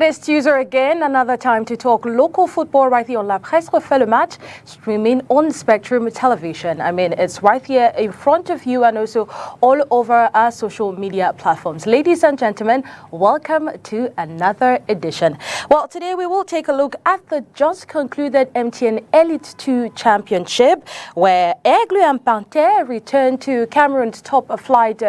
It is Tuesday again, another time to talk local football right here on La Presse Refait le Match, streaming on Spectrum Television. I mean, it's right here in front of you and also all over our social media platforms. Ladies and gentlemen, welcome to another edition. Well, today we will take a look at the just concluded MTN Elite 2 Championship, where Aigle and Panthère returned to Cameroon's top flight,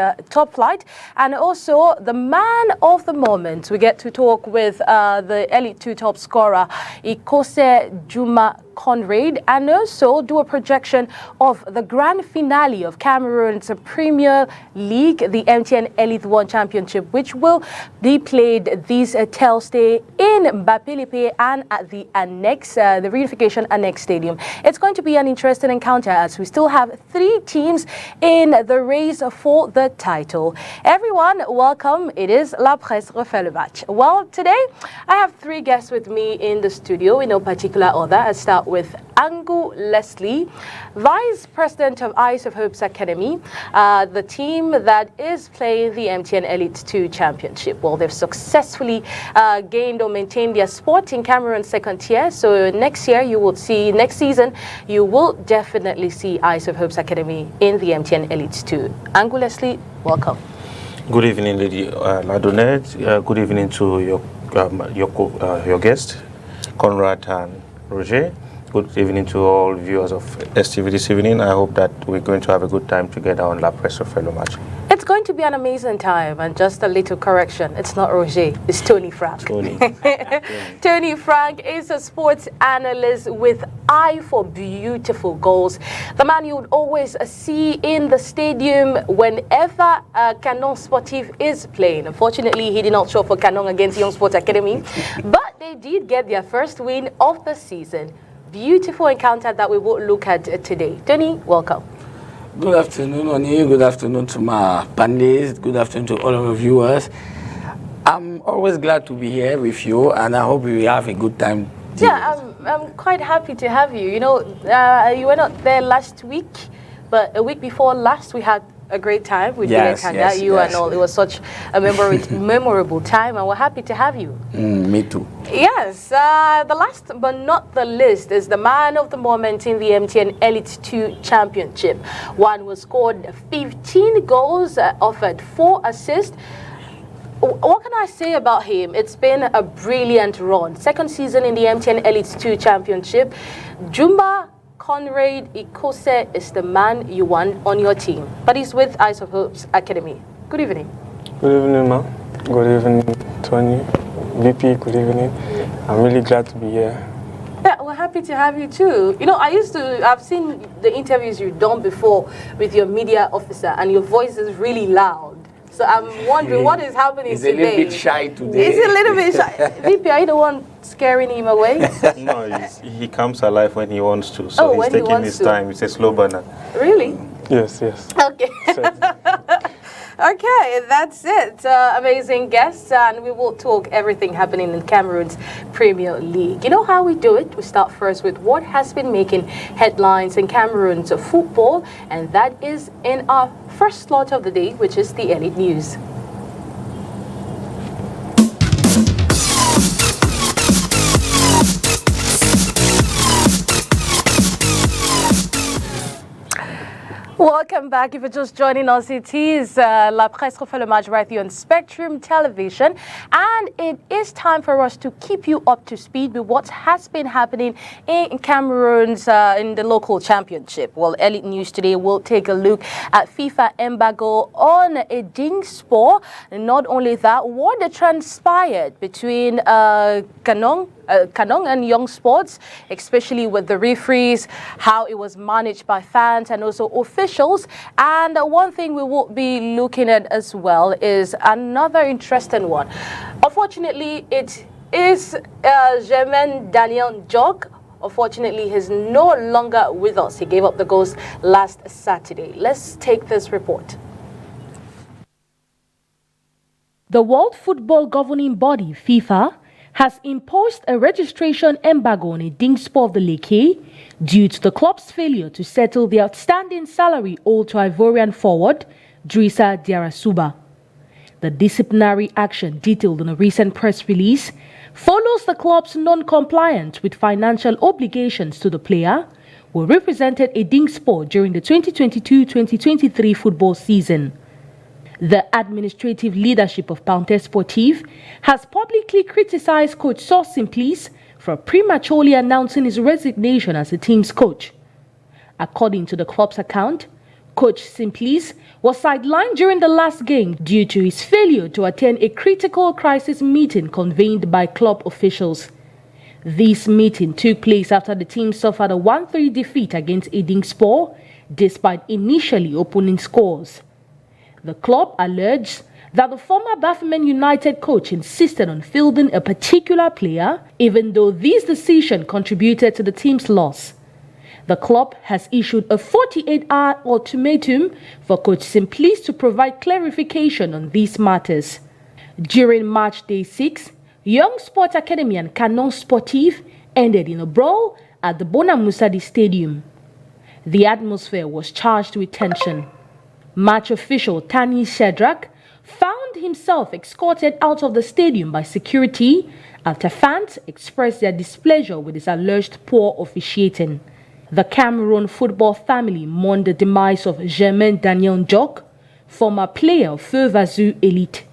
and also the man of the moment. We get to talk with the Elite 2 top scorer, Ikose Juma Conrad, and also do a projection of the grand finale of Cameroon's Premier League, the MTN Elite 1 Championship, which will be played this Thursday in Mbapelipe and at the Annex, the Reunification Annex Stadium. It's going to be an interesting encounter as we still have 3 teams in the race for the title. Everyone, welcome. It is La Presse Refait le Match. Well, today I have 3 guests with me in the studio in no particular order. I'll start with Angu Leslie, Vice President of Eyes of Hope's Academy, the team that is playing the MTN Elite 2 Championship. Well, they've successfully gained or maintained their spot in Cameroon's second tier. So next season, you will definitely see Eyes of Hope's Academy in the MTN Elite 2. Angu Leslie, welcome. Good evening, Lady Ladonette. Good evening to your guest, Conrad and Roger. Good evening to all viewers of STV this evening. I hope that we're going to have a good time together on La Presse Refait le Match. It's going to be an amazing time, and just a little correction. It's not Roger, it's Tony Frank. Tony Frank is a sports analyst with eye for beautiful goals. The man you would always see in the stadium whenever Canon Sportif is playing. Unfortunately, he did not show for Canon against Young Sports Academy, but they did get their first win of the season. Beautiful encounter that we will look at today. Tony, welcome. Good afternoon, Oni. Good afternoon to my panelists. Good afternoon to all of our viewers. I'm always glad to be here with you, and I hope we will have a good time. Yeah, I'm quite happy to have you. You know, you were not there last week, but a week before last, we had a great time. We didn't hang out, you and all. It was such a memorable time, and we're happy to have you. Me too. Yes, the last but not the least is the man of the moment in the MTN Elite 2 Championship. One was scored 15 goals, offered 4 assists. What can I say about him? It's been a brilliant run. Second season in the MTN Elite 2 Championship. Jumba Conrad Ikose is the man you want on your team, but he's with Eyes of Hope's Academy. Good evening. Good evening, ma. Good evening, Tony. VP, good evening. I'm really glad to be here. Yeah, we're happy to have you too. You know, I've seen the interviews you've done before with your media officer, and your voice is really loud. So I'm wondering what is happening today. He's a little bit shy today. He's a little bit shy. VP, are you the one scaring him away? No, he comes alive when he wants to. So he's taking his time. It's a slow burner. Really? Yes. Okay. Okay, that's it. Amazing guests, and we will talk everything happening in Cameroon's Premier League. You know how we do it? We start first with what has been making headlines in Cameroon's football, and that is in our first slot of the day, which is the Elite News. Welcome back. If you're just joining us, it is La Presse Refait le Match right here on Spectrum Television. And it is time for us to keep you up to speed with what has been happening in Cameroon's in the local championship. Well, Elite News today will take a look at FIFA embargo on Ding Sport. And not only that, what transpired between Canon and Young Sports, especially with the referees, how it was managed by fans and also officials. And one thing we will be looking at as well is another interesting one. Unfortunately, it is Germain Daniel Jog. Unfortunately, he's no longer with us. He gave up the ghost last Saturday. Let's take this report. The World Football Governing Body, FIFA, has imposed a registration embargo on Ding Sport of the Leke due to the club's failure to settle the outstanding salary owed to Ivorian forward Drissa Diarra Suba. The disciplinary action detailed in a recent press release follows the club's non-compliance with financial obligations to the player who represented Edingspor during the 2022-2023 football season. The administrative leadership of Parenthèse Sportive has publicly criticized coach Sor Simplice for prematurely announcing his resignation as the team's coach. According to the club's account, Coach Simplice was sidelined during the last game due to his failure to attend a critical crisis meeting convened by club officials. This meeting took place after the team suffered a 1-3 defeat against Edingspor, despite initially opening scores. The club alleged that the former Baffomen United coach insisted on fielding a particular player, even though this decision contributed to the team's loss. The club has issued a 48-hour ultimatum for Coach Simplice to provide clarification on these matters. During match day 6, Young Sports Academy and Canon Sportif ended in a brawl at the Bona Musadi Stadium. The atmosphere was charged with tension. Match official Tani Shedrack found himself escorted out of the stadium by security after fans expressed their displeasure with his alleged poor officiating. The Cameroon football family mourned the demise of Germain Daniel Njok, former player of Feu Vazu Elite.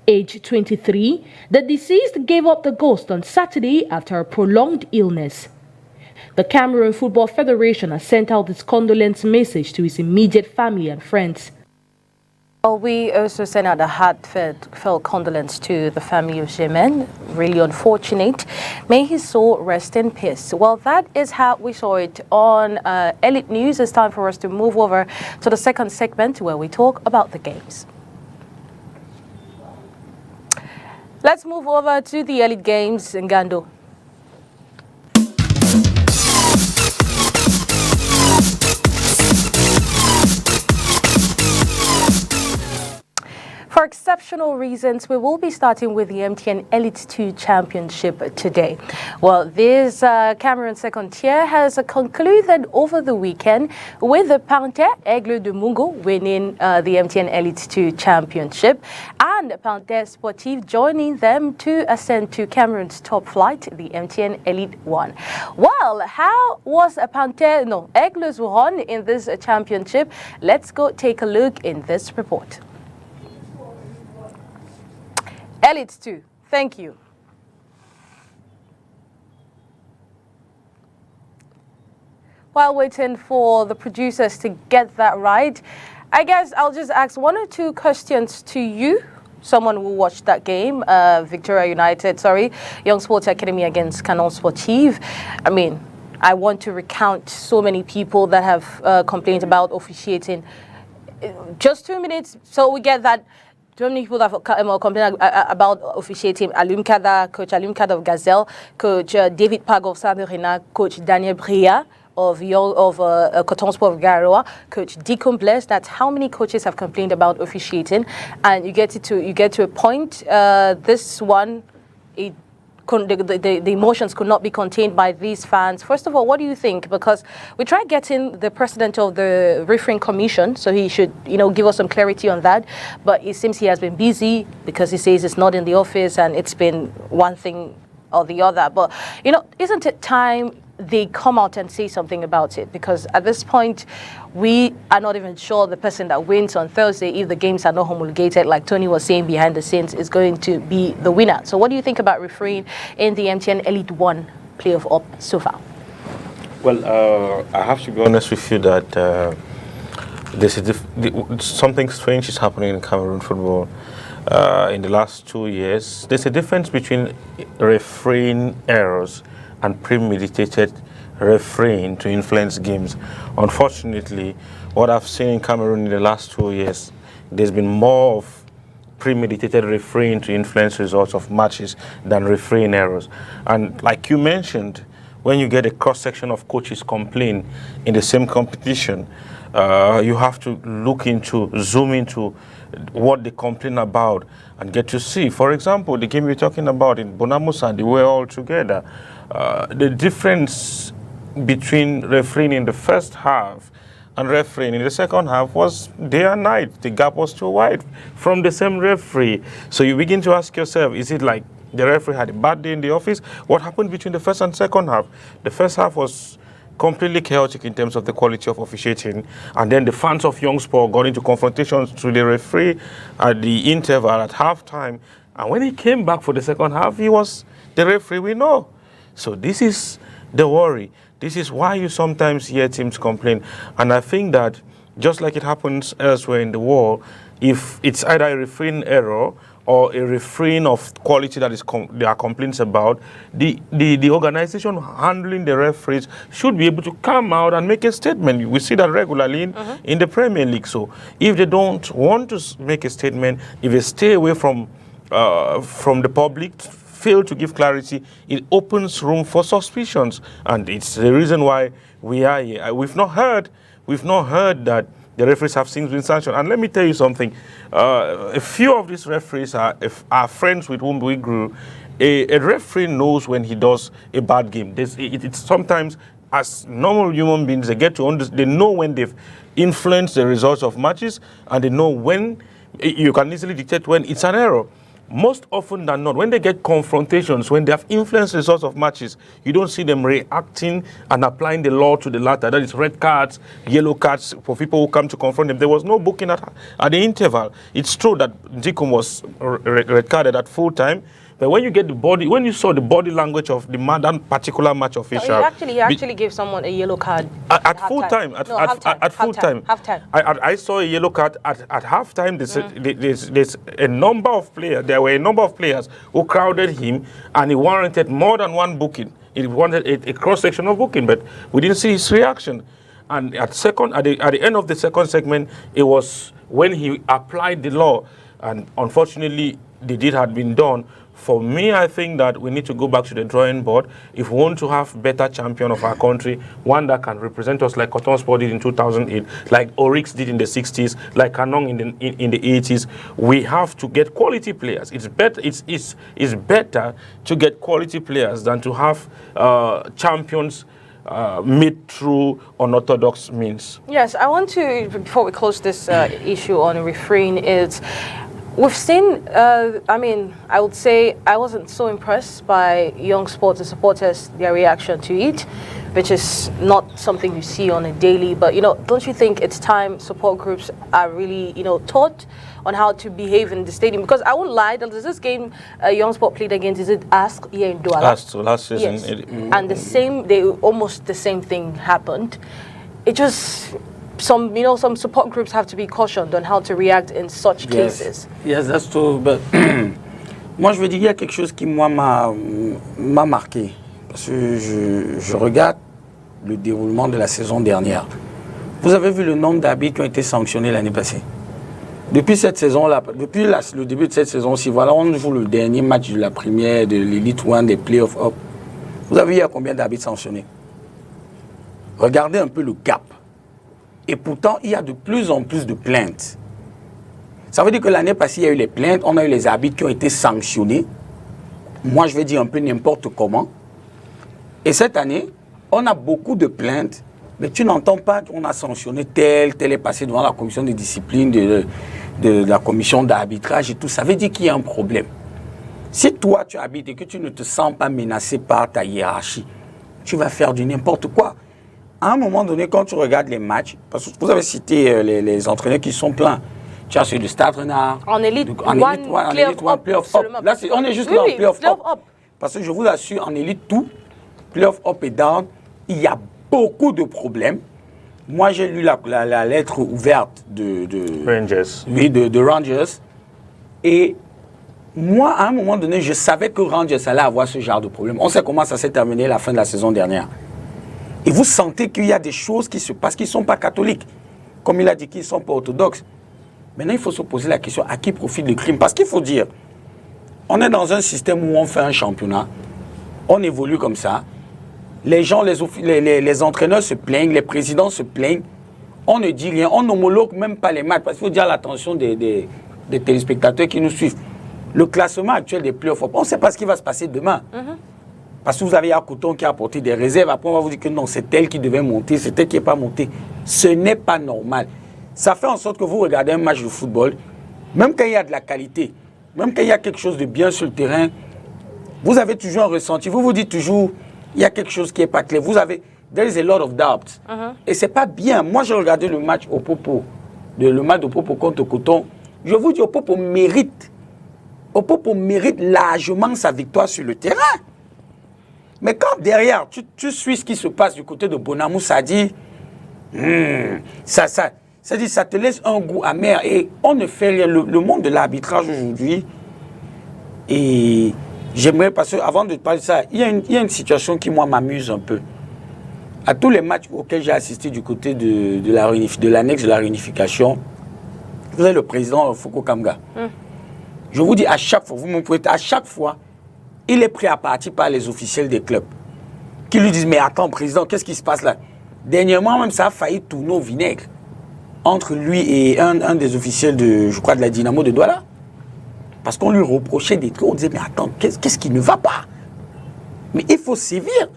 Aged 23, the deceased gave up the ghost on Saturday after a prolonged illness. The Cameroon Football Federation has sent out its condolence message to his immediate family and friends. Well, we also send out a heartfelt condolence to the family of Germain. Really unfortunate. May his soul rest in peace. Well, that is how we saw it on Elite News. It's time for us to move over to the second segment where we talk about the games. Let's move over to the Elite Games in Gando. For exceptional reasons, we will be starting with the MTN Elite 2 Championship today. Well, this Cameroon second tier has concluded over the weekend with the Parenthèse Aigle de Mungo winning the MTN Elite 2 Championship and Parenthèse Sportive joining them to ascend to Cameroon's top flight, the MTN Elite 1. Well, how was Aigle's run in this championship? Let's go take a look in this report. Elite 2, thank you. While waiting for the producers to get that right, I guess I'll just ask one or two questions to you, someone who watched that game, Young Sports Academy against Canon Sportif. I mean, I want to recount so many people that have complained about officiating. Just 2 minutes, so we get that. Too many people have complained about officiating. Coach Alumkada of Gazelle, Coach David Pag of Saint-Marina, Coach Daniel Bria of Coton Sport of Garoua, Coach Dicom Bless. That's how many coaches have complained about officiating, and you get to a point. This one, the emotions could not be contained by these fans. First of all, what do you think? Because we tried getting the president of the refereeing commission, so he should, give us some clarity on that. But it seems he has been busy because he says it's not in the office and it's been one thing or the other. But, isn't it time they come out and say something about it? Because at this point, we are not even sure the person that wins on Thursday, if the games are not homologated, like Tony was saying behind the scenes, is going to be the winner. So what do you think about refereeing in the MTN Elite 1 playoff up so far? Well, I have to be honest with you that something strange is happening in Cameroon football in the last 2 years. There's a difference between refereeing errors and premeditated refereeing to influence games. Unfortunately, what I've seen in Cameroon in the last 2 years, there's been more of premeditated refereeing to influence results of matches than refereeing errors. And like you mentioned, when you get a cross-section of coaches complain in the same competition, you have to zoom into what they complain about and get to see. For example, the game we're talking about in Bonamusa, they were all together. The difference between refereeing in the first half and refereeing in the second half was day and night. The gap was too wide from the same referee. So you begin to ask yourself, is it like the referee had a bad day in the office. What happened between the first and second half? The first half was completely chaotic in terms of the quality of officiating, and then the fans of Young Sport got into confrontations to the referee at the interval at halftime, and when he came back for the second half, he was the referee we know. So this is the worry. This is why you sometimes hear teams complain, and I think that just like it happens elsewhere in the world, if it's either a refereeing error or a refereeing of quality that there are complaints about, the organization handling the referees should be able to come out and make a statement. We see that regularly in the Premier League. So if they don't want to make a statement, if they stay away from the public, fail to give clarity, it opens room for suspicions. And it's the reason why we are here. We've not heard that the referees have since been sanctioned. And let me tell you something. A few of these referees are friends with whom we grew. A referee knows when he does a bad game. It's sometimes, as normal human beings, they know when they've influenced the results of matches, and they know when you can easily detect when it's an error. Most often than not, when they get confrontations, when they have influenced the results of matches, you don't see them reacting and applying the law to the latter. That is red cards, yellow cards for people who come to confront them. There was no booking at the interval. It's true that Zikum was red carded at full time, but when you saw the body language of that particular match official, he actually gave someone a yellow card at full time. At full time. I saw a yellow card at half time. There's a number of players. There were a number of players who crowded him, and he warranted more than one booking. He wanted a cross section of booking, but we didn't see his reaction. And at the end of the second segment, it was when he applied the law, and unfortunately, the deed had been done. For me, I think that we need to go back to the drawing board if we want to have better champion of our country, one that can represent us like Cotton Sport did in 2008, like Oryx did in the 60s, like Kanong in the 80s. We have to get quality players. It's better to get quality players than to have champions made through unorthodox means. Yes, I want to, before we close this issue on refereeing, we've seen, I would say I wasn't so impressed by Young Sports, the supporters, their reaction to it, which is not something you see on a daily. But, don't you think it's time support groups are really, taught on how to behave in the stadium? Because I won't lie, there's this game Young Sport played against, is it Ask here in Douala? Ask, so last season. Yes. And almost the same thing happened. It just... Some support groups have to be cautioned on how to react in such cases. Yes, that's true. But moi, je veux dire, il y a quelque chose qui moi m'a marqué, parce que je regarde le déroulement de la saison dernière. Vous avez vu le nombre d'arbitres qui ont été sanctionnés l'année passée. Depuis cette saison-là, depuis le début de cette saison-ci, voilà, on joue le dernier match de la première, de l'Elite One, des Playoffs Up. Vous avez vu combien d'arbitres sanctionnés? Regardez un peu le gap. Et pourtant, il y a de plus en plus de plaintes. Ça veut dire que l'année passée, il y a eu les plaintes, on a eu les arbitres qui ont été sanctionnés. Moi, je vais dire un peu n'importe comment. Et cette année, on a beaucoup de plaintes, mais tu n'entends pas qu'on a sanctionné tel est passé devant la commission de discipline, de la commission d'arbitrage et tout. Ça veut dire qu'il y a un problème. Si toi, tu habites et que tu ne te sens pas menacé par ta hiérarchie, tu vas faire du n'importe quoi. À un moment donné, quand tu regardes les matchs, parce que vous avez cité les entraîneurs qui sont pleins, tu as celui de Stade Renard, en Elite One, Playoff Up. Là, on est juste là en Playoff Up. Parce que je vous assure, en Elite tout, Playoff Up et Down, il y a beaucoup de problèmes. Moi, j'ai lu la lettre ouverte de Rangers. Oui, de Rangers. Et moi, à un moment donné, je savais que Rangers allait avoir ce genre de problème. On sait comment ça s'est terminé à la fin de la saison dernière. Et vous sentez qu'il y a des choses qui se passent, qui ne sont pas catholiques. Comme il a dit qu'ils ne sont pas orthodoxes. Maintenant, il faut se poser la question, à qui profite le crime? Parce qu'il faut dire, on est dans un système où on fait un championnat, on évolue comme ça, les gens, les entraîneurs se plaignent, les présidents se plaignent, on ne dit rien, on n'homologue même pas les matchs, parce qu'il faut dire à l'attention des téléspectateurs qui nous suivent. Le classement actuel des playoffs, on ne sait pas ce qui va se passer demain. Parce que vous avez un coton qui a apporté des réserves. Après, on va vous dire que non, c'est elle qui devait monter, c'est elle qui n'est pas montée. Ce n'est pas normal. Ça fait en sorte que vous regardez un match de football, même quand il y a de la qualité, même quand il y a quelque chose de bien sur le terrain, Vous avez toujours un ressenti. Vous vous dites toujours, il y a quelque chose qui n'est pas clair. Vous avez, there is a lot of doubts. Et ce n'est pas bien. Moi, j'ai regardé le match au Popo, le match de Popo contre Coton. Je vous dis, Opopo mérite largement sa victoire sur le terrain. Mais quand derrière, tu suis ce qui se passe du côté de Bonamou, ça dit, ça te laisse un goût amer. Et on ne fait rien. Le monde de l'arbitrage aujourd'hui, et j'aimerais, parce qu'avant de parler de ça, il y a une situation qui, moi, m'amuse un peu. À tous les matchs auxquels j'ai assisté du côté de l'annexe de la réunification, vous avez le président Foucault Kamga. Je vous dis, à chaque fois, vous me prêtez, à chaque fois, il est prêt à partir par les officiels des clubs qui lui disent, mais attends, président, qu'est-ce qui se passe là? Dernièrement, même, ça a failli tourner au vinaigre entre lui et un des officiels je crois, de la Dynamo de Douala. Parce qu'on lui reprochait des trucs, on disait, mais attends, qu'est-ce qui ne va pas? Mais il faut sévir.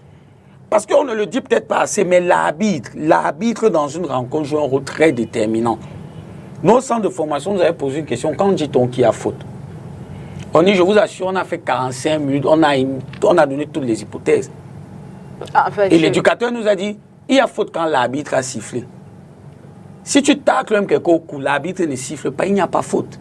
Parce qu'on ne le dit peut-être pas assez, mais l'arbitre dans une rencontre joue un rôle très déterminant. Nos centres de formation nous avaient posé une question, quand dit-on qu'il y a faute? On dit, je vous assure, on a fait 45 minutes, on a donné toutes les hypothèses. Et l'éducateur nous a dit, il y a faute quand l'arbitre a sifflé. Si tu tacles même quelqu'un au cou, l'arbitre ne siffle pas, il n'y a pas faute.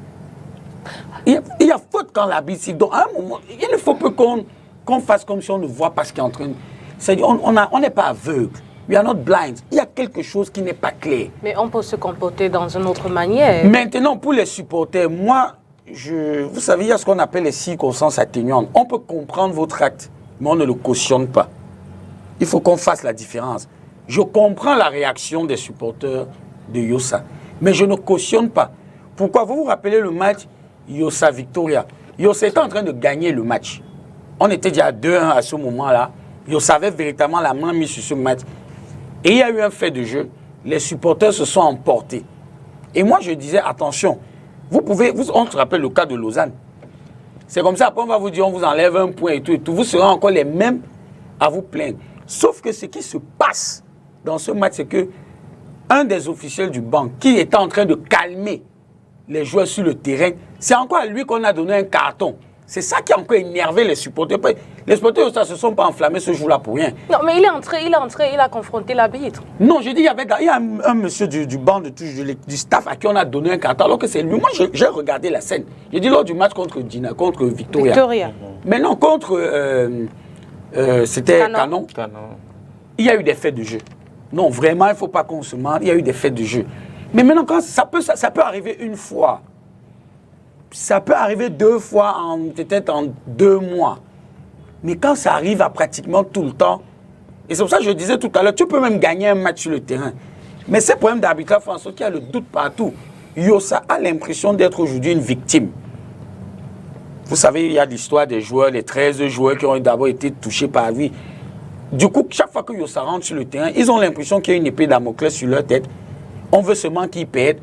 Il y a faute quand l'arbitre siffle. Donc à un moment, il ne faut pas qu'on fasse comme si on ne voit pas ce qui est en train de... C'est-à-dire, on n'est pas aveugle. We are not blind. Il y a quelque chose qui n'est pas clair. Mais on peut se comporter dans une autre manière. Maintenant, pour les supporters, moi, vous savez, il y a ce qu'on appelle les circonstances atténuantes. On peut comprendre votre acte, mais on ne le cautionne pas. Il faut qu'on fasse la différence. Je comprends la réaction des supporters de Yossa, mais je ne cautionne pas. Pourquoi? Vous vous rappelez le match Yossa-Victoria? Yossa était en train de gagner le match. On était déjà 2-1 à ce moment-là. Yossa avait véritablement la main mise sur ce match. Et il y a eu un fait de jeu. Les supporters se sont emportés. Et moi, je disais, attention, on se rappelle le cas de Lausanne. C'est comme ça, après on va vous dire, on vous enlève un point et tout. Vous serez encore les mêmes à vous plaindre. Sauf que ce qui se passe dans ce match, c'est que un des officiels du banc qui était en train de calmer les joueurs sur le terrain, c'est encore à lui qu'on a donné un carton. C'est ça qui a encore énervé les supporters. Les supporters ne se sont pas enflammés ce jour-là pour rien. Non, mais il est entré, il a confronté l'arbitre. Non, je dis, il y a un monsieur du banc du staff à qui on a donné un carton, alors que c'est lui. Moi, j'ai regardé la scène. J'ai dit lors du match contre Victoria. Mais non, c'était Canon. Il y a eu des faits de jeu. Non, vraiment, il ne faut pas qu'on se mente. Il y a eu des faits de jeu. Mais maintenant, quand ça peut arriver une fois. Ça peut arriver 2 fois, peut-être en 2 mois. Mais quand ça arrive à pratiquement tout le temps, et c'est pour ça que je disais tout à l'heure, tu peux même gagner un match sur le terrain. Mais ces problèmes d'arbitrage font en sorte qu'il y a le doute partout. Yossa a l'impression d'être aujourd'hui une victime. Vous savez, il y a l'histoire des joueurs, les 13 joueurs qui ont d'abord été touchés par lui. Du coup, chaque fois que Yossa rentre sur le terrain, ils ont l'impression qu'il y a une épée Damoclès sur leur tête. On veut seulement qu'ils perdent.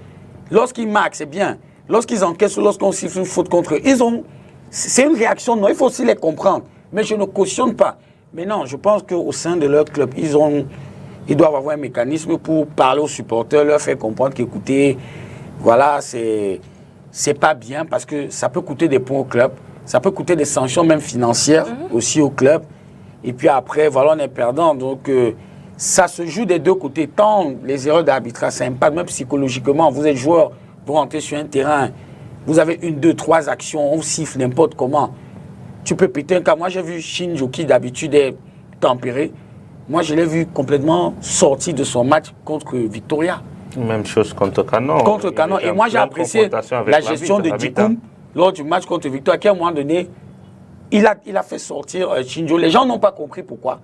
Lorsqu'ils marquent, c'est bien. Lorsqu'ils encaissent ou lorsqu'on siffle une faute contre eux, c'est une réaction. Non, il faut aussi les comprendre. Mais je ne cautionne pas. Mais non, je pense qu'au sein de leur club, ils doivent avoir un mécanisme pour parler aux supporters, leur faire comprendre qu'écoutez, voilà, c'est pas bien parce que ça peut coûter des points au club. Ça peut coûter des sanctions même financières aussi au club. Et puis après, voilà, on est perdant. Donc, ça se joue des deux côtés. Tant les erreurs d'arbitrage, ça impacte même psychologiquement. Vous êtes joueur. Vous rentrez sur un terrain, vous avez 1, 2, 3 actions, on siffle n'importe comment. Tu peux péter un cas. Moi, j'ai vu Shinjo qui d'habitude est tempéré. Moi, je l'ai vu complètement sorti de son match contre Victoria. Même chose contre Canon. Contre Canon. Et moi, j'ai apprécié la gestion de Dikoum lors du match contre Victoria, qui à un moment donné, il a fait sortir Shinjo. Les gens n'ont pas compris pourquoi.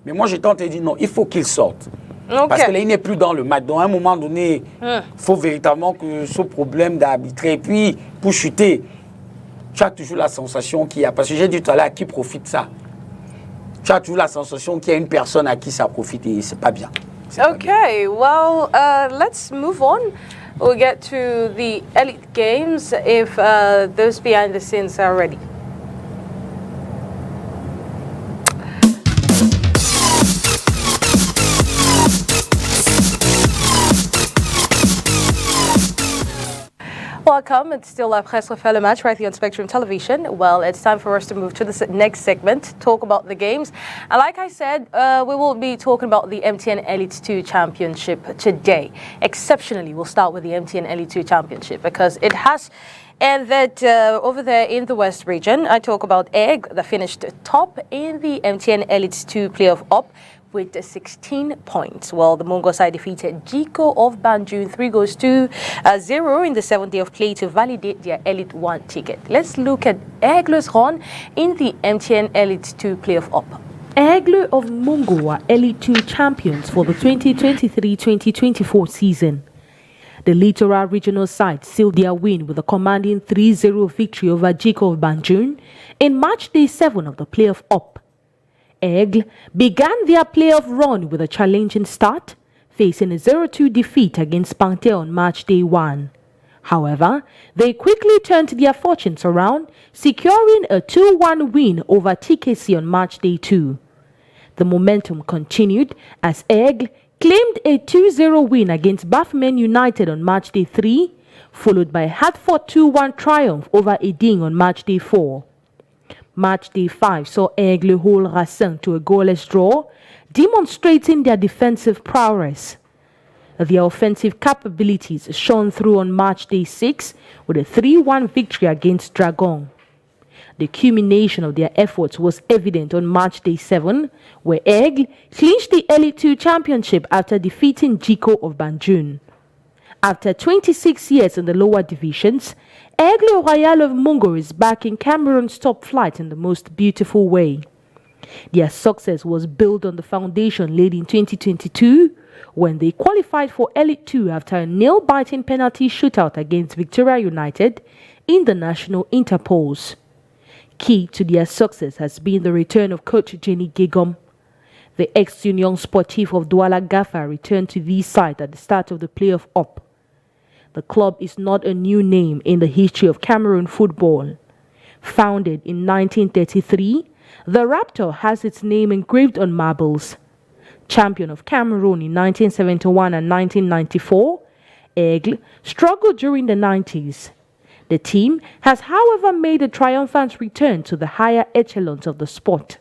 Mais moi, j'ai tenté de dire non, il faut qu'il sorte. Okay. Parce que là, il n'est plus dans le match. Donc, à un moment donné, il faut véritablement que ce problème d'arbitrer. Et puis, pour chuter, tu as toujours la sensation qu'il y a. Parce que j'ai dit tout à l'heure, à qui profite ça? Tu as toujours la sensation qu'il y a une personne à qui ça profite et c'est pas bien. Okay, well, let's move on. We'll get to the elite games if those behind the scenes are ready. welcome. It's still a PRESSE REFAIT match right here on Spectrum Television. Well, it's time for us to move to the next segment, talk about the games. And like I said, we will be talking about the MTN Elite 2 Championship today. Exceptionally, we'll start with the MTN Elite 2 Championship because it has ended over there in the West region. I talk about EG that finished top in the MTN Elite 2 playoff up with 16 points. Well, the Mungo side defeated Jiko of Banjul 3-0 in the 7th day of play to validate their Elite 1 ticket. Let's look at Aigle's run in the MTN Elite 2 playoff up. Aigle of Mungo are Elite 2 champions for the 2023-2024 season. The Littoral Regional side sealed their win with a commanding 3-0 victory over Jiko of Banjul in match day 7 of the playoff up. Aigle began their playoff run with a challenging start, facing a 0-2 defeat against Panther on match day 1. However, they quickly turned their fortunes around, securing a 2-1 win over TKC on match day 2. The momentum continued as Aigle claimed a 2-0 win against Bafmen United on match day 3, followed by a hard-fought 2-1 triumph over Eding on match day 4. Match day 5 saw Aigle hold Racing to a goalless draw, demonstrating their defensive prowess. Their offensive capabilities shone through on match day 6 with a 3-1 victory against Dragon. The culmination of their efforts was evident on match day 7, where Aigle clinched the Elite 2 championship after defeating Jiko of Banjul. After 26 years in the lower divisions, Aigle Royal of Mungo is back in Cameroon's top flight in the most beautiful way. Their success was built on the foundation laid in 2022 when they qualified for Elite 2 after a nail-biting penalty shootout against Victoria United in the national interpolls. Key to their success has been the return of coach Jenny Gigom. The ex-Union Sportif of Douala Gaffa returned to the side at the start of the playoff up. The club is not a new name in the history of Cameroon football. Founded in 1933, the Raptor has its name engraved on marbles. Champion of Cameroon in 1971 and 1994, Aigle struggled during the 90s. The team has, however, made a triumphant return to the higher echelons of the sport.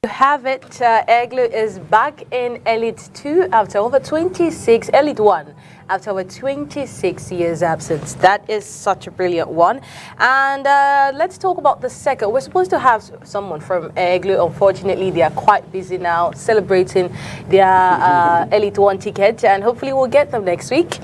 You have it, Aigle is back in Elite 2 after over 26, Elite 1 after over 26 years absence. That is such a brilliant one. And let's talk about the second. We're supposed to have someone from Aigle. Unfortunately, they are quite busy now celebrating their Elite 1 ticket, and hopefully we'll get them next week.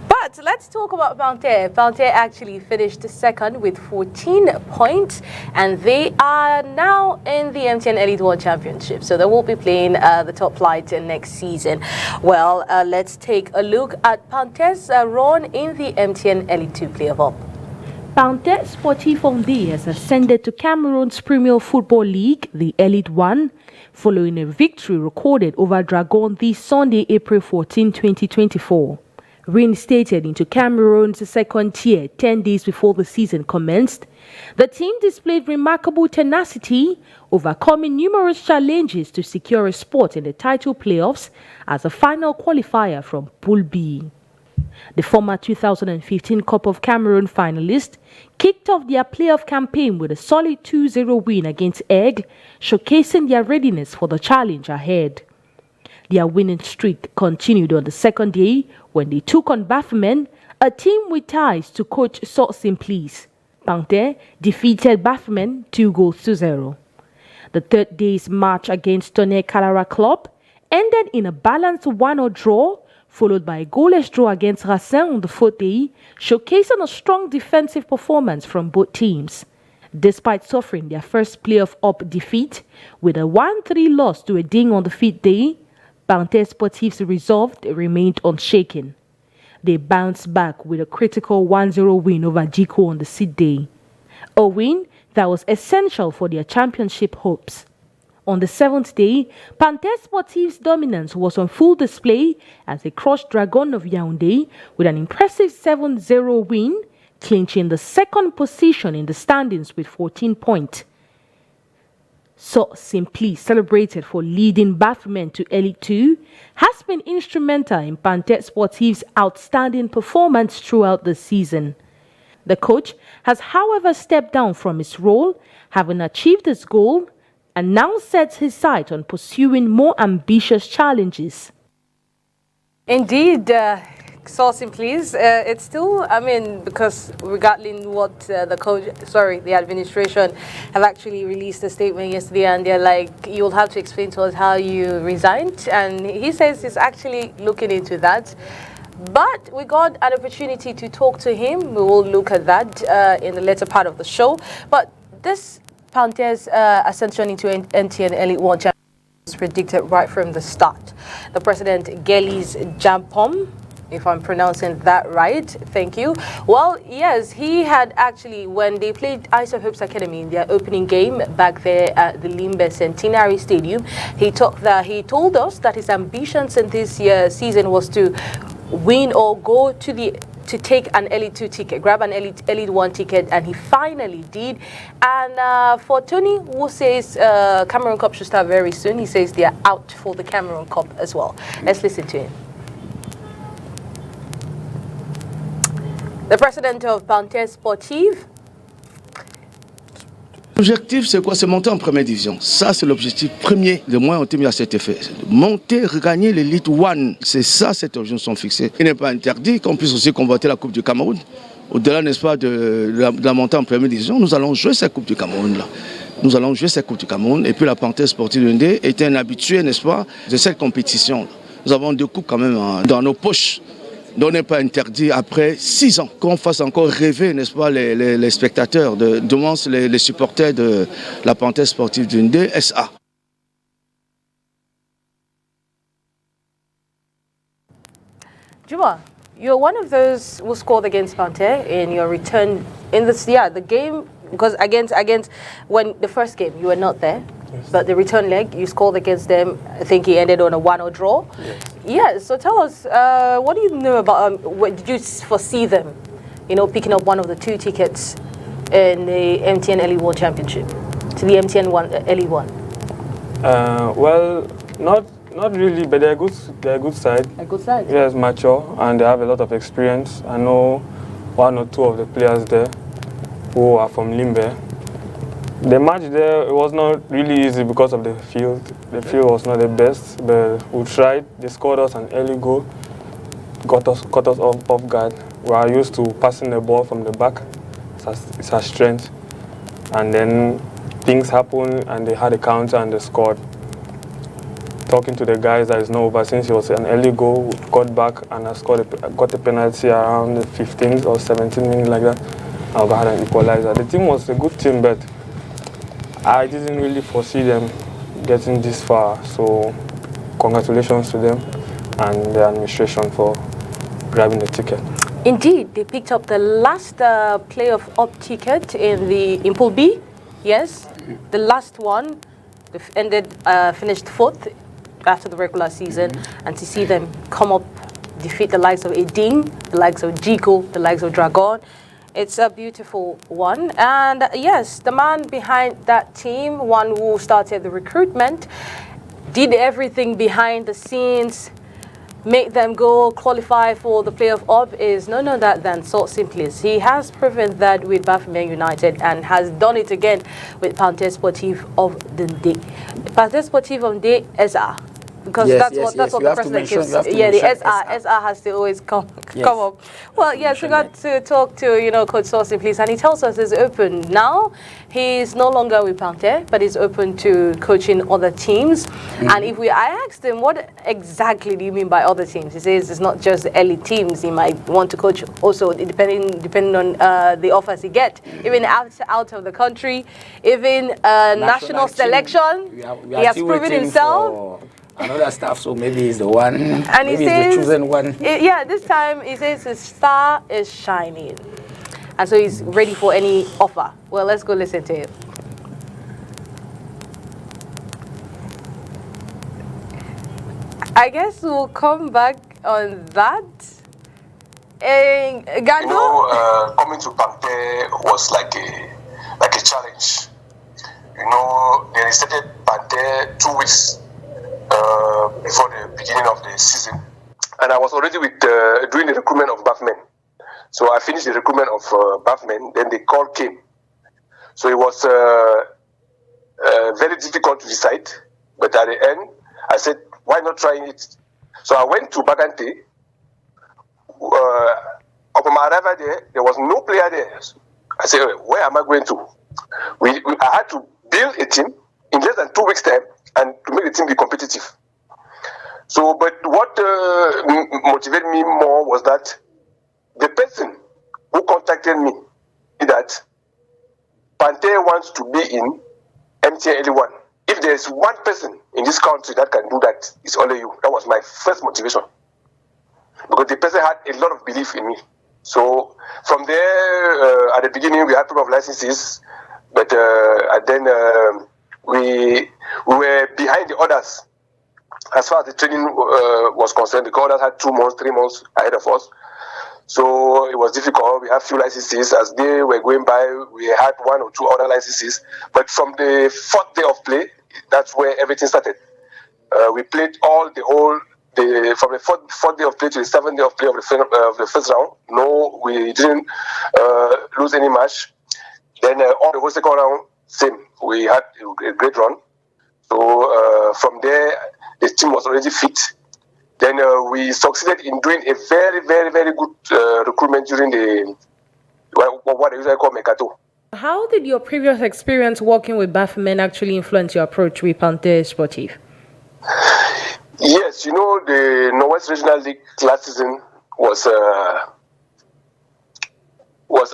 But let's talk about Panther. Panther actually finished second with 14 points, and they are now in the MTN Elite 1 Championship. So they will be playing the top flight next season. Well, let's take a look at Panther's run in the MTN Elite 2 playoff. Panther Sportif Ondé has ascended to Cameroon's Premier Football League, the Elite 1, following a victory recorded over Dragon this Sunday, April 14, 2024. Reinstated into Cameroon's second tier 10 days before the season commenced, the team displayed remarkable tenacity, overcoming numerous challenges to secure a spot in the title playoffs as a final qualifier from Pool B. The former 2015 Cup of Cameroon finalists kicked off their playoff campaign with a solid 2-0 win against Aigle, showcasing their readiness for the challenge ahead. Their winning streak continued on the second day when they took on Bafmen, a team with ties to coach Sot Simplice. Panther defeated Bafmen 2-0. The third day's match against Tonnerre Calara Club ended in a balanced 1-1 draw, followed by a goalless draw against Racing on the fourth day, showcasing a strong defensive performance from both teams. Despite suffering their first playoff up defeat with a 1-3 loss to Eding on the fifth day, Panther Sportif's resolve remained unshaken. They bounced back with a critical 1-0 win over Jiko on the sixth day, a win that was essential for their championship hopes. On the seventh day, Panther Sportif's dominance was on full display as they crushed Dragon of Yaoundé with an impressive 7-0 win, clinching the second position in the standings with 14 points. Salt Simply, celebrated for leading Bafoumen to Elite 2, has been instrumental in Panthère Sportive's outstanding performance throughout the season. The coach has, however, stepped down from his role, having achieved his goal, and now sets his sight on pursuing more ambitious challenges. Indeed, sourcing, please. It's still, I mean, because regarding what the administration have actually released a statement yesterday, and they're like, you'll have to explain to us how you resigned. And he says he's actually looking into that. But we got an opportunity to talk to him. We will look at that in the later part of the show. But this Panthère's ascension into MTN Elite 1 Championship was predicted right from the start. The president, Gelis Jampom, if I'm pronouncing that right, thank you. Well, yes, he had actually, when they played ISO Hopes Academy in their opening game back there at the Limbe Centenary Stadium, he told us that his ambitions in this season was to win or go to take an Elite 2 ticket, grab an Elite 1 ticket, and he finally did. And for Tony, who says Cameroon Cup should start very soon, he says they are out for the Cameroon Cup as well. Let's listen to him. The president of Panthère Sportive. L'objectif, c'est quoi? C'est monter en première division. Ça, c'est l'objectif premier. Les moyens ont été mis à cet effet. Monter, regagner l'Elite 1. C'est ça, cette objectif sont fixés. Il n'est pas interdit qu'on puisse aussi convoiter la Coupe du Cameroun. Au-delà, n'est-ce pas, de la montée en première division, nous allons jouer cette Coupe du Cameroun-là. Nous allons jouer cette Coupe du Cameroun. Et puis la Panthère Sportive de Ndé est un habitué, n'est-ce pas, de cette compétition. Nous avons 2 coupes quand même dans nos poches. Donc, n'est pas interdit après 6 ans qu'on fasse encore rêver, n'est-ce pas, les spectateurs, du moins les supporters de la Panthère Sportive du Ndé SA. Juma, you're one of those who scored against Panthère in your return in the game, because against when the first game you were not there. Yes. But the return leg, you scored against them. I think he ended on a 1-0 draw. Yes. Yeah, so tell us, what do you know about, did you foresee them, picking up one of the 2 tickets in the MTN Elite 1 Championship, to the MTN Elite 1? Well, not really, but they're a good side. A good side? Yes, mature, and they have a lot of experience. I know 1 or 2 of the players there who are from Limbe. The match there, it was not really easy because of the field. The field was not the best, but we tried. They scored us an early goal, caught us off guard. We are used to passing the ball from the back. It's our strength. And then things happened, and they had a counter and they scored. Talking to the guys, that is not over. Since it was an early goal, we got back and I got a penalty around the 15th or 17th minute like that. I got an equalizer. The team was a good team, but I didn't really foresee them getting this far, so congratulations to them and the administration for grabbing the ticket. Indeed, they picked up the last playoff up ticket in Pool B. Yes, the last one. They finished 4th after the regular season, and to see them come up, defeat the likes of Eding, the likes of Jigo, the likes of Dragon. It's a beautiful one. And yes, the man behind that team, one who started the recruitment, did everything behind the scenes, make them go qualify for the playoff up, is none other than Salt Simply. He has proven that with Bafoumen United and has done it again with Panthère Sportive of the Ndé. Panthère Sportive of Ndé SA. Because that's what the president gives. Yeah, the SR has to always come up. Well, yes, we got to talk to Coach Saucy, please, and he tells us he's open now. He's no longer with Panthère, but he's open to coaching other teams. And I asked him, what exactly do you mean by other teams? He says it's not just the elite teams. He might want to coach also depending on the offers he gets, even out of the country, even national selection. He has proven himself. Another staff, so maybe he's the one, and maybe he's the chosen one. This time he says his star is shining, and so he's ready for any offer. Well, let's go listen to him. I guess we'll come back on that. Gando? Coming to Panthère was like a challenge. they restarted Panther 2 weeks before the beginning of the season. And I was already with doing the recruitment of Buffmen. So I finished the recruitment of Buffmen, then the call came. So it was very difficult to decide. But at the end, I said, why not trying it? So I went to Bagante. Upon my arrival there was no player there. I said, where am I going to? I had to build a team in less than 2 weeks' time and to make the team be competitive. So, but what motivated me more was that the person who contacted me is that Panther wants to be in MTN 1. If there is one person in this country that can do that, it's only you. That was my first motivation. Because the person had a lot of belief in me. So from there, at the beginning, we had problem of licenses, but and then we were behind the others as far as the training was concerned. The others had 2 months, 3 months ahead of us. So it was difficult. We had few licenses. As they were going by, we had 1 or 2 other licenses. But from the 4th day of play, that's where everything started. We played from the 4th day of play to the 7th day of play of the first round. No, we didn't lose any match. Then all the whole second round, same. We had a great run. So from there, the team was already fit. Then we succeeded in doing a very, very, very good recruitment during what they usually call Mercato. How did your previous experience working with Baffomen actually influence your approach with Panther Sportif? Yes, the Northwest Regional League last season was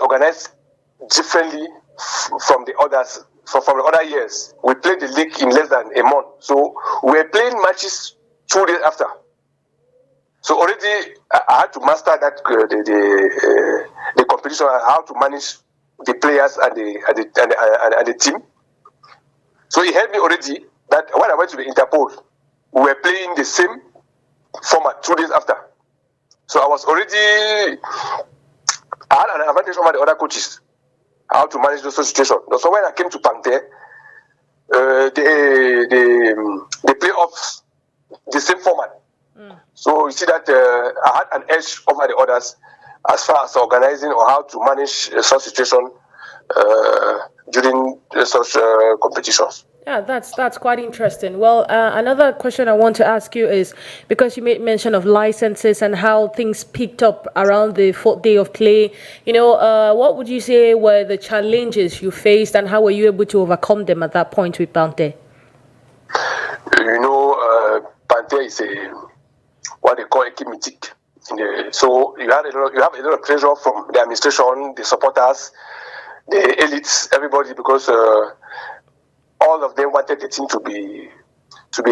organized differently from the others. From the other years, we played the league in less than a month. So we were playing matches 2 days after. So already I had to master that the competition and how to manage the players and the team. So it helped me already that when I went to the Interpol, we were playing the same format 2 days after. So I had an advantage over the other coaches, how to manage those situations. So when I came to Panther, they play off the same format. So you see that I had an edge over the others as far as organizing or how to manage such situation during such competitions. Yeah, that's quite interesting. Well, another question I want to ask you is, because you made mention of licenses and how things picked up around the 4th day of play, what would you say were the challenges you faced and how were you able to overcome them at that point with Panther? Panther is what they call a key mythic. So you have a lot of pressure from the administration, the supporters, the elites, everybody, because all of them wanted the team to be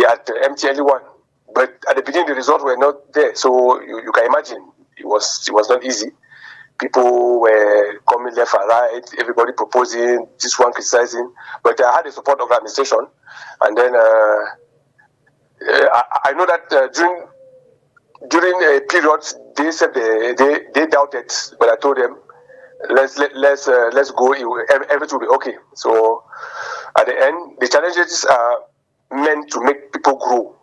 at MTN 1. But at the beginning, the results were not there. So you can imagine it was not easy. People were coming left and right, everybody proposing, this one criticizing. But I had the support of the administration. And then I know that during a period, they said they doubted, but I told them, let's go. Everything will be okay. So at the end, the challenges are meant to make people grow,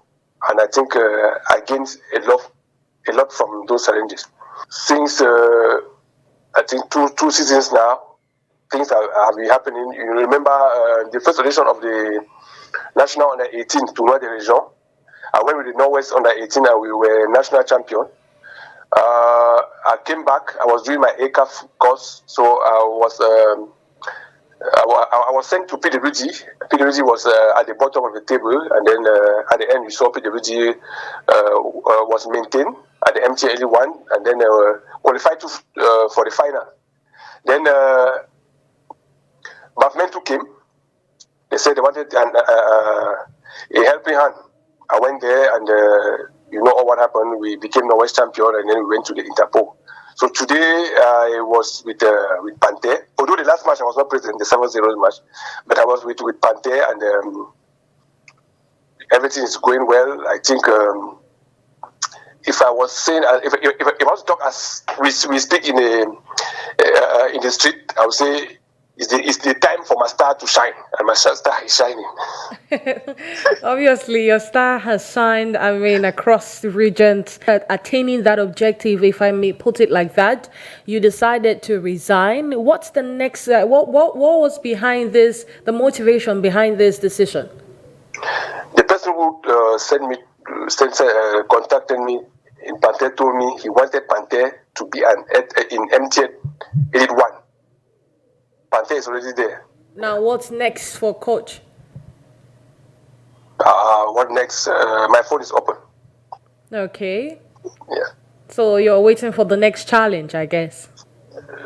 and I think I gained a lot from those challenges. Since I think two seasons now, things have been happening. You remember the first edition of the National Under 18 Tournoi de Région. I went with the Northwest Under 18 and we were national champion. I came back. I was doing my ACAF course, so I was sent to PWG. PWG was at the bottom of the table, and then at the end we saw PWG was maintained at the MTN 1, and then qualified for the final. Then Bafmen came. They said they wanted a helping hand. I went there, and you know all what happened. We became Norwest champion, and then we went to the Interpol. So today I was with Panther. Although the last match I was not present, the 7-0 match, but I was with Panther, and everything is going well. I think if I was saying, if I was to talk as we speak in the street, I would say it's the time for my star to shine, and my star is shining. Obviously, your star has shined, across the regions. Attaining that objective, if I may put it like that, you decided to resign. What's the next, what was behind this, the motivation behind this decision? The person who contacted me in Panther told me he wanted Panther to be in MTN Elite 1. Panther is already there. Now, what's next for coach? What next? My phone is open. Okay. Yeah. So you're waiting for the next challenge, I guess.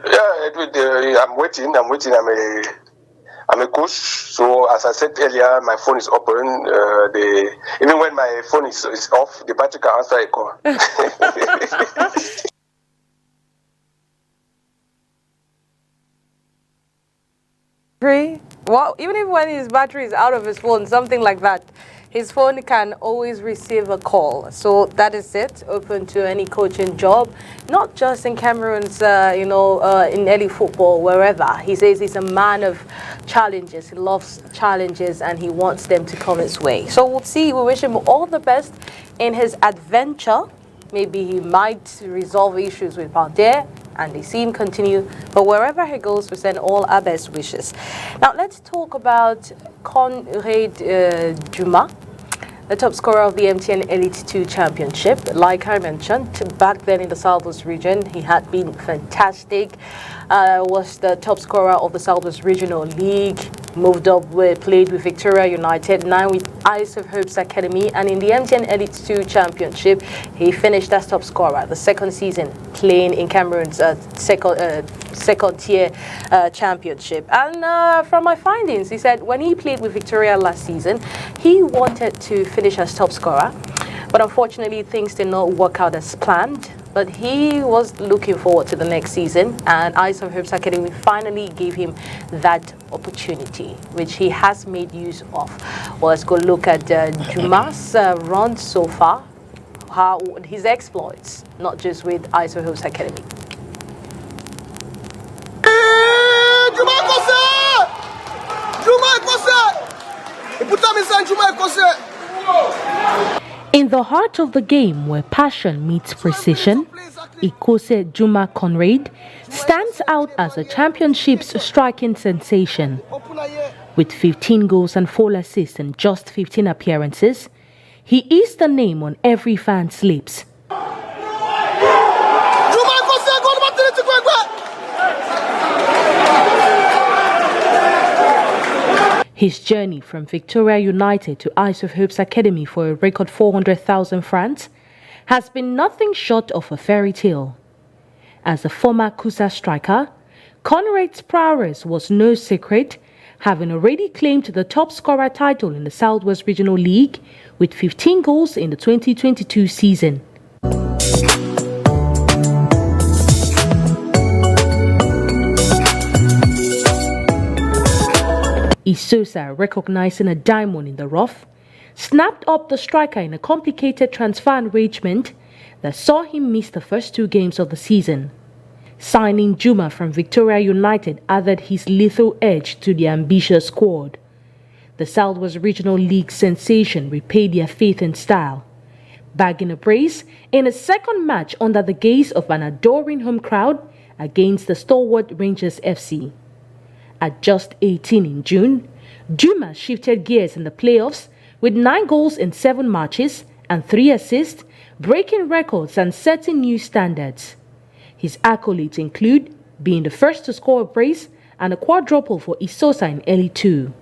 Yeah, I'm waiting. I'm a coach, so as I said earlier, my phone is open. Even when my phone is off, the battery can answer a call. Well, even if when his battery is out of his phone, something like that, his phone can always receive a call. So that is it, open to any coaching job, not just in Cameroon's, in early football, wherever. He says he's a man of challenges. He loves challenges and he wants them to come his way. So we'll see. We wish him all the best in his adventure. Maybe he might resolve issues with Panther and they see him continue. But wherever he goes, we send all our best wishes. Now, let's talk about Conrad Juma, the top scorer of the MTN Elite 2 Championship. Like I mentioned, back then in the Southwest region, he had been fantastic. Was the top scorer of the Southwest Regional League, played with Victoria United, now with Eyes of Hope's Academy, and in the MTN Elite 2 Championship, he finished as top scorer, the second season playing in Cameroon's second tier championship. And from my findings, he said when he played with Victoria last season, he wanted to finish as top scorer, but unfortunately things did not work out as planned. But he was looking forward to the next season, and Eyes of Hope's Academy finally gave him that opportunity, which he has made use of. Well, let's go look at Juma's run so far, how his exploits, not just with Eyes of Hope's Academy. In the heart of the game where passion meets precision, Ikose Juma Conrad stands out as a championship's striking sensation. With 15 goals and 4 assists in just 15 appearances, he is the name on every fan's lips. His journey from Victoria United to Eyes of Hope's Academy for a record 400,000 francs has been nothing short of a fairy tale. As a former Kusa striker, Conrad's prowess was no secret, having already claimed the top scorer title in the Southwest Regional League with 15 goals in the 2022 season. Isosa, recognizing a diamond in the rough, snapped up the striker in a complicated transfer arrangement that saw him miss the first 2 games of the season. Signing Juma from Victoria United added his lethal edge to the ambitious squad. The Southwest Regional League sensation repaid their faith in style, bagging a brace in a second match under the gaze of an adoring home crowd against the stalwart Rangers FC. At just 18 in June, Juma shifted gears in the playoffs with 9 goals in 7 matches and 3 assists, breaking records and setting new standards. His accolades include being the first to score a brace and a quadruple for Isosa in Elite 2.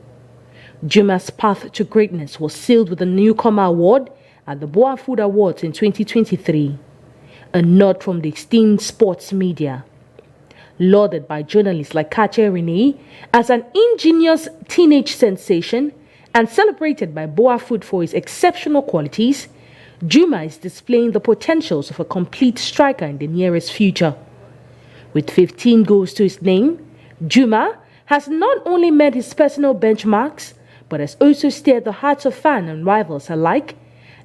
Juma's path to greatness was sealed with a Newcomer Award at the Boa Food Awards in 2023, a nod from the esteemed sports media. Lauded by journalists like Kache Renee as an ingenious teenage sensation and celebrated by Boa Food for his exceptional qualities, Juma is displaying the potentials of a complete striker in the nearest future. With 15 goals to his name, Juma has not only met his personal benchmarks, but has also stirred the hearts of fans and rivals alike,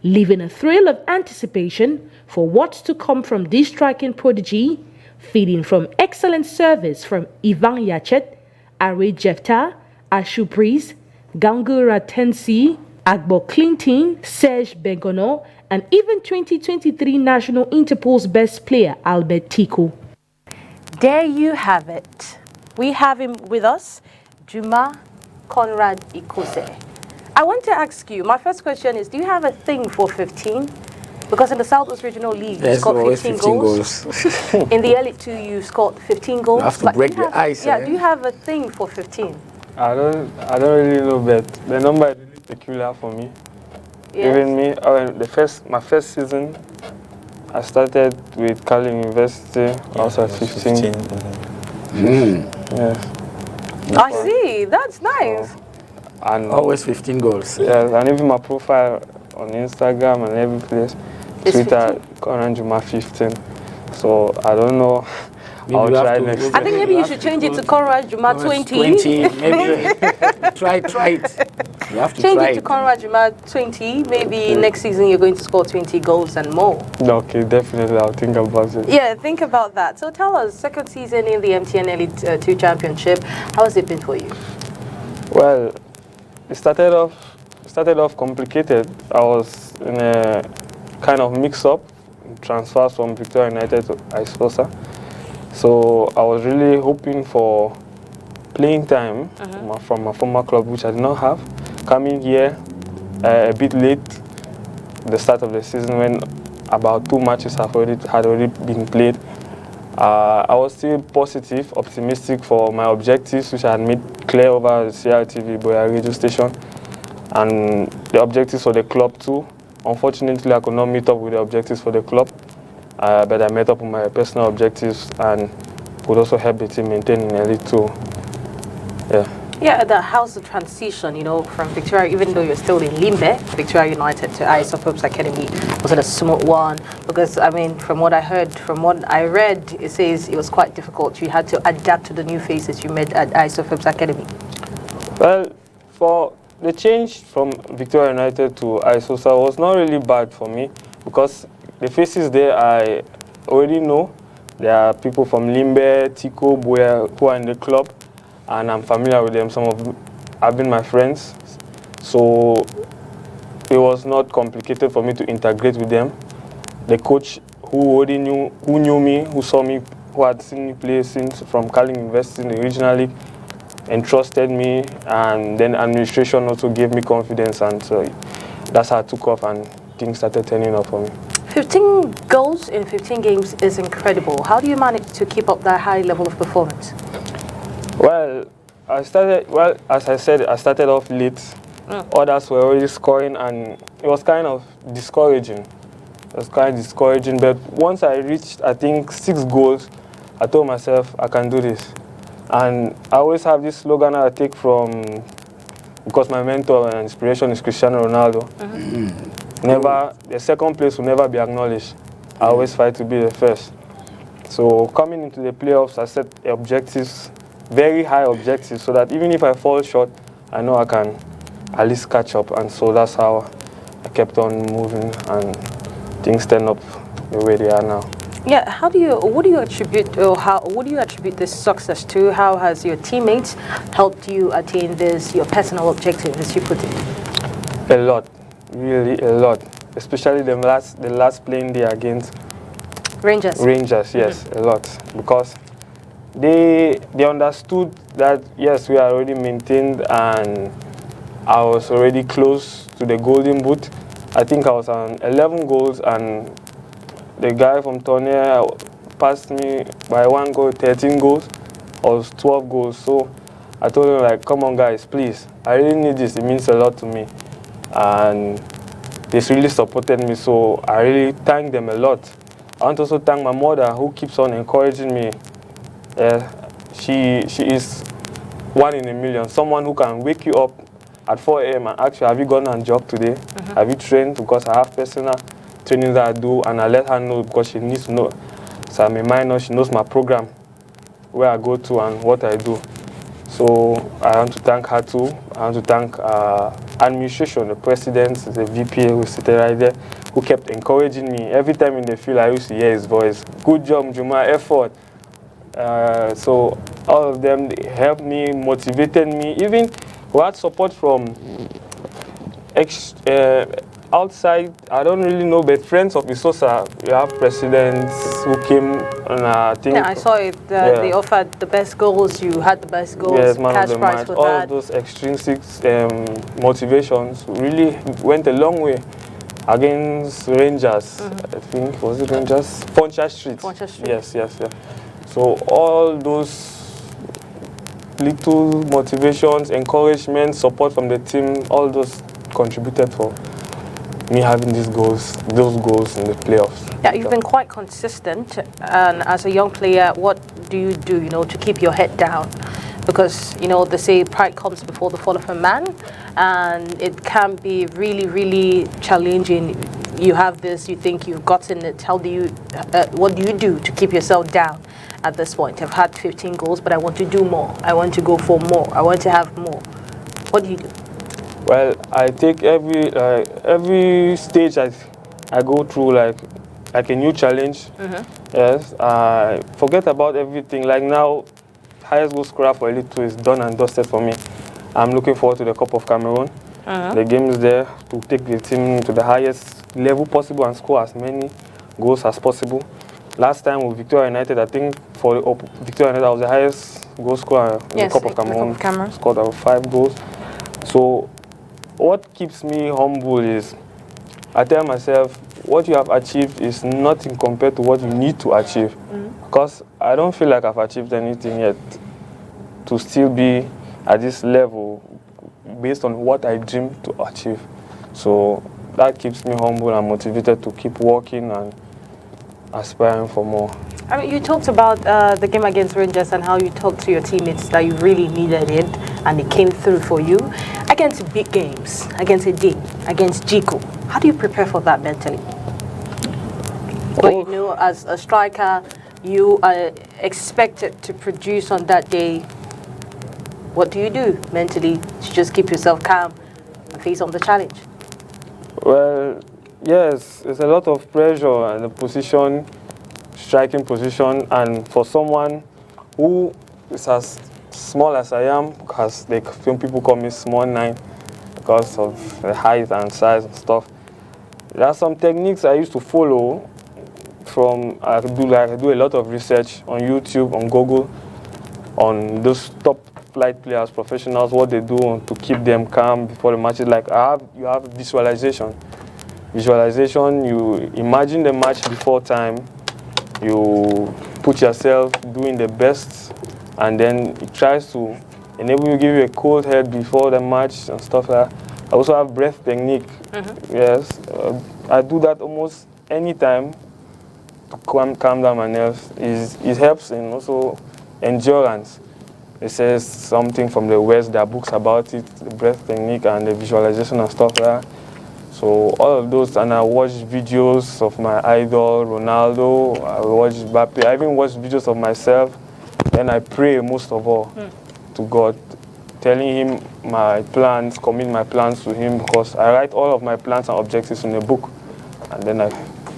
leaving a thrill of anticipation for what's to come from this striking prodigy, feeding from excellent service from Ivan Yachet, Are Jefta, Ashu Breeze, Gangura Tensi, Agbo Clinton, Serge Bengono, and even 2023 National Interpol's best player, Albert Tiku. There you have it. We have him with us, Juma Conrad Ikose. I want to ask you, my first question is, do you have a thing for 15? Because in the Southwest Regional League, you scored 15 goals. In the Elite 2, you scored 15 goals. You have to break the ice. Yeah, do you have a thing for 15? I don't really know, but the number is really peculiar for me. Yes. Even me, my first season, I started with Cali University. I was at 15. Yes. I see. That's nice. And always 15 goals. Yes, and even my profile on Instagram and every place, Twitter, Conrad Juma 15. So I don't know. I'll try next time. I think maybe you should change it to Conrad Juma 20. 20, maybe. try it. You have to change try it to Conrad Juma 20. Maybe next season you're going to score 20 goals and more. Okay, definitely. I'll think about it. Yeah, think about that. So tell us, second season in the MTN Elite 2 Championship, how has it been for you? Well, it started off complicated. I was in a kind of mix-up, transfers from Victoria United to Isosa. So I was really hoping for playing time from my former club, which I did not have. Coming here a bit late, the start of the season, when about 2 matches had already been played. I was still positive, optimistic for my objectives, which I had made clear over the CRTV Boya radio station, and the objectives for the club too. Unfortunately, I could not meet up with the objectives for the club. But I met up with my personal objectives and would also help the team maintain in Elite 2. Yeah, how's the transition, from Victoria, even though you're still in Limbe, Victoria United to Isopop's Academy? Was it a smooth one? Because, I mean, from what I heard, from what I read, it says it was quite difficult. You had to adapt to the new faces you met at Isopop's Academy. Well, for the change from Victoria United to Isosa was not really bad for me, because the faces there I already know. There are people from Limbe, Tico, Boya who are in the club, and I'm familiar with them. Some of them have been my friends. So it was not complicated for me to integrate with them. The coach who knew me, who saw me, who had seen me play since from Cali University in the regional league, entrusted me, and then administration also gave me confidence, and so that's how I took off and things started turning up for me. 15 goals in 15 games is incredible. How do you manage to keep up that high level of performance? Well, as I said, I started off late. Others were already scoring, and it was kind of discouraging. It was kind of discouraging, but once I reached, I think, 6 goals, I told myself, I can do this. And I always have this slogan I take from, because my mentor and inspiration is Cristiano Ronaldo. The second place will never be acknowledged. I always fight to be the first. So coming into the playoffs, I set objectives, very high objectives, so that even if I fall short, I know I can at least catch up. And so that's how I kept on moving, and things turn up the way they are now. Yeah, what do you attribute this success to? How has your teammates helped you attain your personal objective, as you put it? A lot, really a lot. Especially the last playing day against Rangers. Rangers, yes, a lot, because they understood that yes, we are already maintained, and I was already close to the golden boot. I think I was on 11 goals, and the guy from Tournai passed me by 1 goal, 13 goals. I was 12 goals. So I told him, like, come on guys, please. I really need this. It means a lot to me. And they really supported me, so I really thank them a lot. I want to also thank my mother, who keeps on encouraging me. She is 1 in a million. Someone who can wake you up at 4 a.m. and ask you, have you gone and jogged today? Have you trained? Because I have personal training that I do, and I let her know because she needs to know. So I'm a minor, she knows my program, where I go to and what I do. So I want to thank her too. I want to thank administration, the president, the VP who sitting right there, who kept encouraging me. Every time in the field I used to hear his voice. Good job, Juma, effort. So all of them helped me, motivated me. Even we had support from outside. I don't really know, but friends of Isosa, we have presidents who came, and I think. Yeah, I saw it. They offered the best goals. You had the best goals. Yes, man cash of the prize match. for All that. of those extrinsic motivations really went a long way against Rangers. I think, was it Rangers? Poncha Street. Poncha Street. Yes. So all those little motivations, encouragement, support from the team, all those contributed for me having those goals in the playoffs. Yeah, you've been quite consistent, and as a young player, what do you do, to keep your head down? Because, they say pride comes before the fall of a man, and it can be really, really challenging. You have this, you think you've gotten it. What do you do to keep yourself down at this point? I've had 15 goals, but I want to do more. I want to go for more. I want to have more. What do you do? Well, I take every stage I go through like a new challenge. Yes, I forget about everything. Like now, highest goal scorer for Elite 2 is done and dusted for me. I'm looking forward to the Cup of Cameroon. The game is there to take the team to the highest level possible and score as many goals as possible. Last time with Victoria United, I think for Victoria United, I was the highest goal scorer in the Cup of Cameroon. Scored over 5 goals. So what keeps me humble is I tell myself what you have achieved is nothing compared to what you need to achieve. Because I don't feel like I've achieved anything yet to still be at this level based on what I dream to achieve. So that keeps me humble and motivated to keep working and aspiring for more. I mean, you talked about the game against Rangers and how you talked to your teammates that you really needed it and it came through for you. Against big games, against Adi, against Jiku, how do you prepare for that mentally? But as a striker, you are expected to produce on that day. What do you do mentally to just keep yourself calm and face on the challenge? Well, yes, there's a lot of pressure and the position, striking position, and for someone who is as small as I am, because some people call me small 9 because of the height and size and stuff. There are some techniques I used to follow. I do a lot of research on YouTube, on Google, on those top flight players, professionals, what they do to keep them calm before the matches. Like you have visualization. Visualization, you imagine the match before time, you put yourself doing the best, and then it tries to enable you, give you a cold head before the match and stuff like that. I also have breath technique. Yes, I do that almost any time to calm down my nerves. It helps in also endurance. It says something from the West, there are books about it, the breath technique and the visualization and stuff like that. So all of those, and I watch videos of my idol, Ronaldo, I watch Mbappe, I even watch videos of myself, and I pray most of all to God, telling him my plans, commit my plans to him, because I write all of my plans and objectives in a book, and then I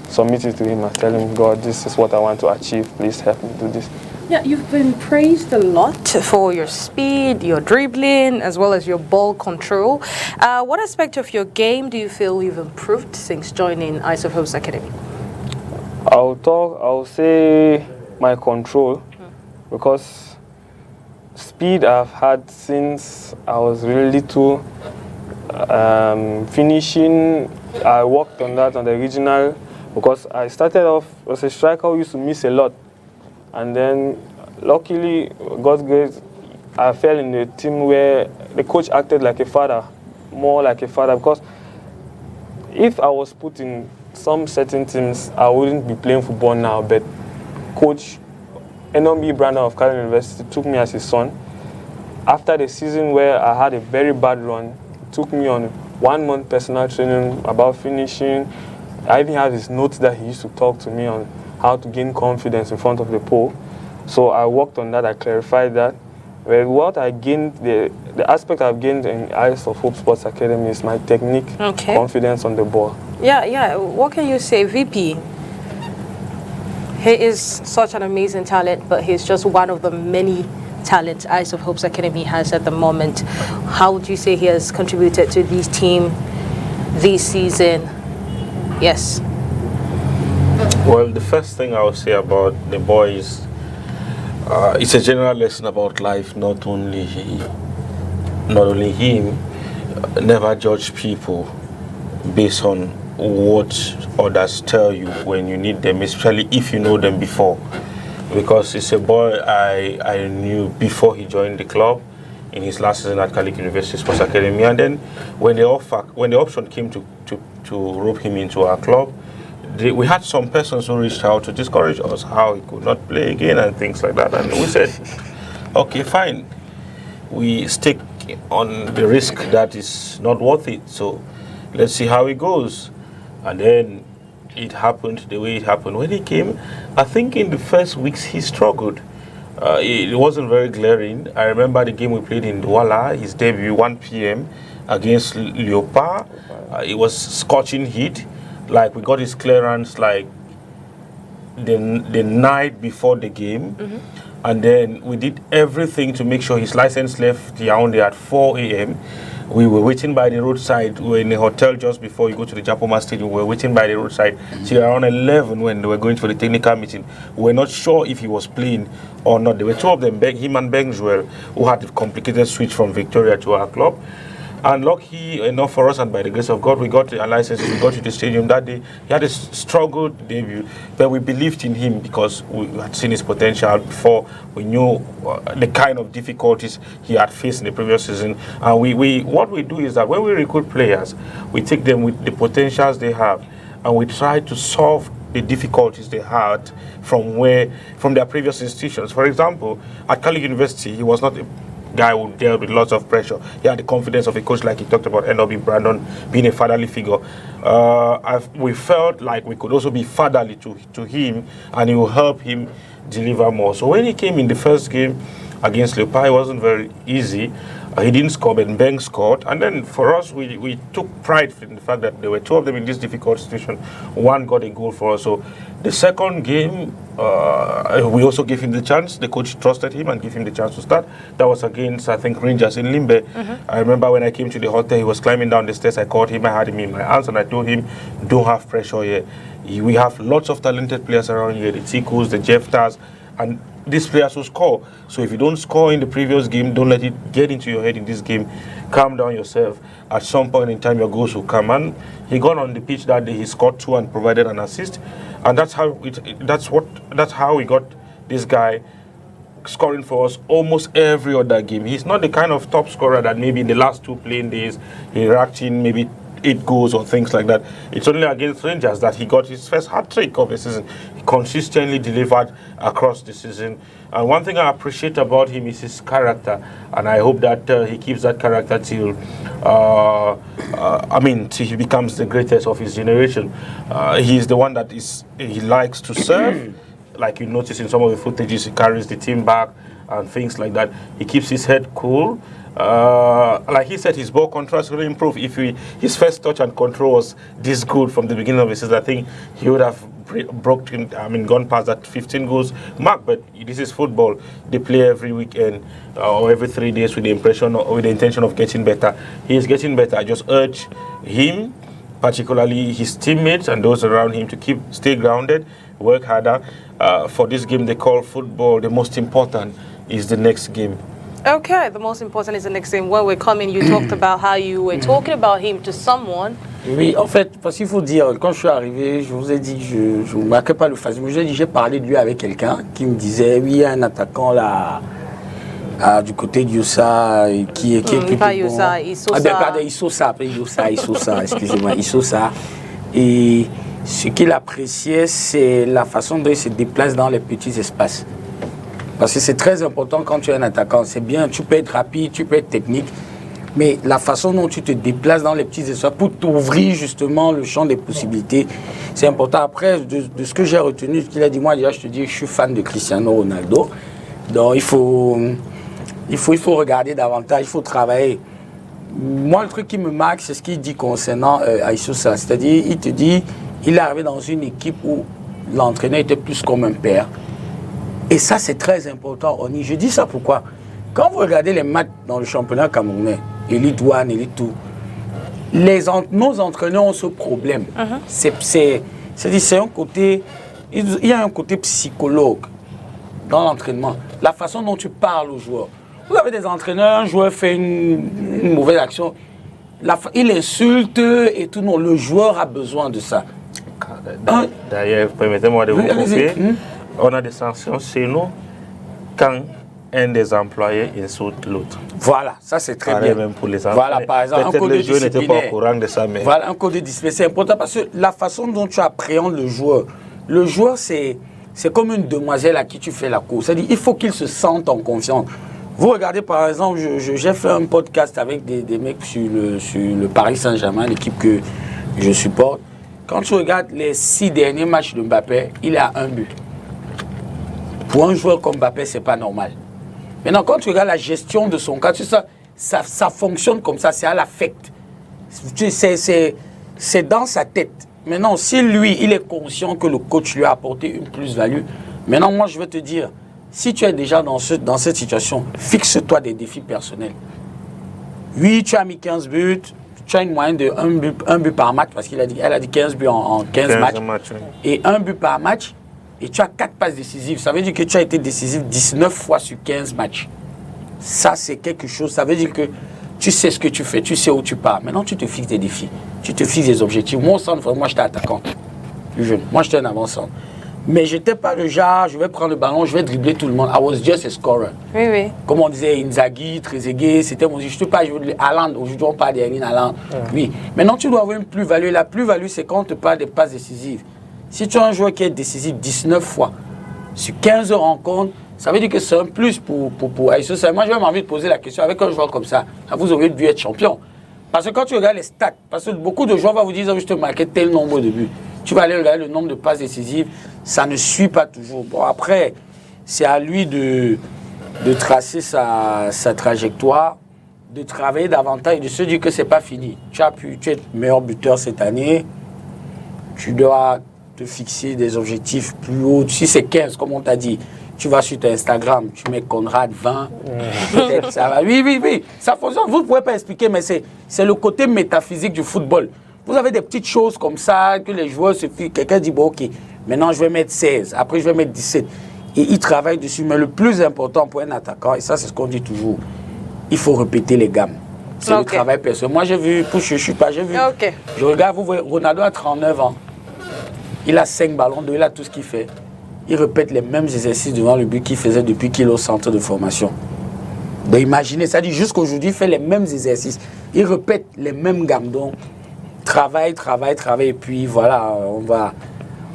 submit it to him and tell him, God, this is what I want to achieve, please help me do this. Yeah, you've been praised a lot for your speed, your dribbling, as well as your ball control. What aspect of your game do you feel you've improved since joining Isofos Academy? I'll say my control, because speed I've had since I was really little. Finishing, I worked on that on the regional, because I started off as a striker who used to miss a lot. And then, luckily, God's grace, I fell in a team where the coach acted like a father, more like a father. Because if I was put in some certain teams, I wouldn't be playing football now. But Coach Enombi Brandon of Calvin University took me as his son. After the season where I had a very bad run, he took me on 1 month personal training about finishing. I even have his notes that he used to talk to me on how to gain confidence in front of the pole. So I worked on that, I clarified that. Well, what I gained, the aspect I've gained in Eyes of Hope Sports Academy is my technique, confidence on the ball. Yeah. What can you say, VP? He is such an amazing talent, but he's just one of the many talents Eyes of Hope's Academy has at the moment. How would you say he has contributed to this team this season? Yes. Well, the first thing I would say about the boy is it's a general lesson about life, not only him. Never judge people based on what others tell you when you need them, especially if you know them before. Because it's a boy I knew before he joined the club in his last season at Catholic University Sports Academy, and then when the option came to rope him into our club, we had some persons who reached out to discourage us how he could not play again and things like that, and we said, okay, fine, we stick on the risk that is not worth it, so let's see how it goes. And then it happened the way it happened. When he came, I think in the first weeks he struggled. It wasn't very glaring. I remember the game we played in Douala, his debut, 1 p.m. against Leopard. It was scorching heat. Like, we got his clearance like the night before the game. And then we did everything to make sure his license left Yaoundé at 4 a.m. We were waiting by the roadside. We were in a hotel just before you go to the Japoma Stadium. We were waiting by the roadside till around 11 when they were going for the technical meeting. We were not sure if he was playing or not. There were two of them, him and Benjuel, who had a complicated switch from Victoria to our club. And lucky enough for us, and by the grace of God, we got a license. We got to the stadium that day. He had a struggled debut, but we believed in him because we had seen his potential before. We knew the kind of difficulties he had faced in the previous season. And what we do is that when we recruit players, we take them with the potentials they have, and we try to solve the difficulties they had from their previous institutions. For example, at Catholic University, he was not a guy who dealt with lots of pressure. He had the confidence of a coach, like he talked about NLB Brandon being a fatherly figure. We felt like we could also be fatherly to him, and it will help him deliver more. So when he came in the first game against Leopard, it wasn't very easy. He didn't score, but Mbeng scored. And then for us, we took pride in the fact that there were two of them in this difficult situation. One got a goal for us. So the second game, we also gave him the chance. The coach trusted him and gave him the chance to start. That was against, I think, Rangers in Limbe. I remember when I came to the hotel, he was climbing down the stairs. I called him, I had him in my arms, and I told him, don't have pressure here. We have lots of talented players around here, the Tikus, the Jeftas, and these players will score. So if you don't score in the previous game, don't let it get into your head in this game. Calm down yourself. At some point in time, your goals will come. And he got on the pitch that day. He scored 2 and provided an assist. And that's how we got this guy scoring for us almost every other game. He's not the kind of top scorer that maybe in the last 2 playing days he racked in maybe 8 goals or things like that. It's only against Rangers that he got his first hat-trick of the season. He consistently delivered across the season. And one thing I appreciate about him is his character, and I hope that he keeps that character till till he becomes the greatest of his generation. He's the one that he likes to serve. Like you notice in some of the footages, he carries the team back and things like that. He keeps his head cool. Like he said, his ball control has really improved. If his first touch and control was this good from the beginning of the season, I think he would have gone past that 15 goals mark. But this is football. They play every weekend or every 3 days with the intention of getting better. He is getting better. I just urge him, particularly his teammates and those around him, to stay grounded, work harder. For this game they call football, the most important is the next game. Okay, the most important is the next game. When we're coming, you talked about how you were talking about him to someone. Oui, en fait, parce qu'il faut dire, quand je suis arrivé, je vous ai dit, je ne marquais pas le phase, mais j'ai parlé de lui avec quelqu'un qui me disait, oui, il y a un attaquant là, du côté de Youssa, qui est plutôt pas bon. Youssa, Issosa, excusez-moi, Issosa. Et ce qu'il appréciait, c'est la façon dont il se déplace dans les petits espaces. Parce que c'est très important quand tu es un attaquant. C'est bien, tu peux être rapide, tu peux être technique, mais la façon dont tu te déplaces dans les petits espaces pour t'ouvrir justement le champ des possibilités, c'est important. Après, de ce que j'ai retenu, ce qu'il a dit, moi déjà, je te dis, je suis fan de Cristiano Ronaldo. Donc il faut regarder davantage, il faut travailler. Moi, le truc qui me marque, c'est ce qu'il dit concernant Aïssoussa. C'est-à-dire, il te dit, il est arrivé dans une équipe où l'entraîneur était plus comme un père. Et ça, c'est très important, ONI. Je dis ça pourquoi? Quand vous regardez les matchs dans le championnat camerounais, Elite One, Elite 2, nos entraîneurs ont ce problème. C'est un côté, il y a un côté psychologue dans l'entraînement. La façon dont tu parles aux joueurs. Vous avez des entraîneurs, un joueur fait une mauvaise action, il insulte et tout. Non, le joueur a besoin de ça. D'ailleurs, permettez-moi de vous couper. On a des sanctions chez nous quand un des employés insulte l'autre. Voilà, ça c'est très bien. Même pour les voilà, par exemple, un code de discipline. N'était pas au courant de ça, mais... Voilà, un code de discipline, c'est important parce que la façon dont tu appréhendes le joueur c'est comme une demoiselle à qui tu fais la cour. C'est-à-dire, il faut qu'il se sente en confiance. Vous regardez, par exemple, j'ai fait un podcast avec des mecs sur le Paris Saint-Germain, l'équipe que je supporte. Quand tu regardes les 6 derniers matchs de Mbappé, il a 1 but. Pour un joueur comme Mbappé, c'est pas normal. Maintenant, quand tu regardes la gestion de son cas, tu sais, ça fonctionne comme ça, c'est à l'affect. C'est dans sa tête. Maintenant, si lui, il est conscient que le coach lui a apporté une plus-value, maintenant, moi, je vais te dire, si tu es déjà dans cette situation, fixe-toi des défis personnels. Oui, tu as mis 15 buts, tu as une moyenne de 1 but par match, parce qu'elle a dit 15 buts en 15 matchs, oui. Et 1 but par match, et tu as 4 passes décisives. Ça veut dire que tu as été décisif 19 fois sur 15 matchs. Ça, c'est quelque chose, ça veut dire que tu sais ce que tu fais, tu sais où tu pars. Maintenant, tu te fixes des défis, tu te fixes des objectifs. Moi, au centre, moi, j'étais attaquant, plus jeune. Moi, j'étais un avant-centre. Mais je n'étais pas le genre, je vais prendre le ballon, je vais dribbler tout le monde. I was just a scorer. Oui, oui. Comme on disait, Inzaghi, Trezeguet, c'était mon... Je ne suis pas joueur de Haaland, aujourd'hui on parle d'Erling Haaland. Oui. Maintenant, tu dois avoir une plus-value. La plus-value, c'est quand on te parle des passes décisives. Si tu as un joueur qui est décisif 19 fois, sur 15 rencontres, ça veut dire que c'est un plus pour moi, j'ai même envie de poser la question, avec un joueur comme ça, vous auriez dû être champion. Parce que quand tu regardes les stats, parce que beaucoup de joueurs vont vous dire, je te marquais tel nombre de buts. Tu vas aller regarder le nombre de passes décisives, ça ne suit pas toujours. Bon, après, c'est à lui de tracer sa trajectoire, de travailler davantage et de se dire que ce n'est pas fini. Tu es meilleur buteur cette année, tu dois te fixer des objectifs plus hauts. Si c'est 15, comme on t'a dit, tu vas sur ton Instagram, tu mets Conrad 20, peut-être ça va. Oui, ça fonctionne. Vous ne pouvez pas expliquer, mais c'est le côté métaphysique du football. Vous avez des petites choses comme ça que les joueurs se fient. Quelqu'un dit, bon, ok, maintenant je vais mettre 16, après je vais mettre 17. Et ils travaillent dessus. Mais le plus important pour un attaquant, et ça c'est ce qu'on dit toujours, il faut répéter les gammes. C'est le travail personnel. Moi j'ai vu, je ne suis pas, j'ai vu. Je regarde, vous voyez, Ronaldo a 39 ans. Il a 5 ballons d'or, il a tout ce qu'il fait. Il répète les mêmes exercices devant le but qu'il faisait depuis qu'il est au centre de formation. Donc imaginez, ça dit jusqu'aujourd'hui, il fait les mêmes exercices. Il répète les mêmes gammes. Donc, travail, et puis voilà,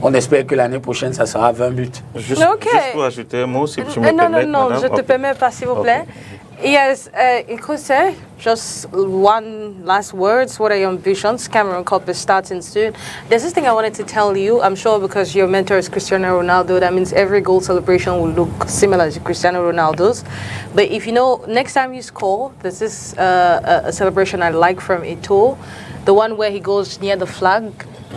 on espère que l'année prochaine, ça sera 20 buts. Juste pour ajouter un mot, si tu me permets, Non, je ne te permets pas, s'il vous plaît. Yes, Ikose, just one last words. What are your ambitions? Cameroon Cup is starting soon. There's this thing I wanted to tell you. I'm sure because your mentor is Cristiano Ronaldo, that means every goal celebration will look similar to Cristiano Ronaldo's. But if you know, next time you score, there's this a celebration I like from Eto'o, the one where he goes near the flag.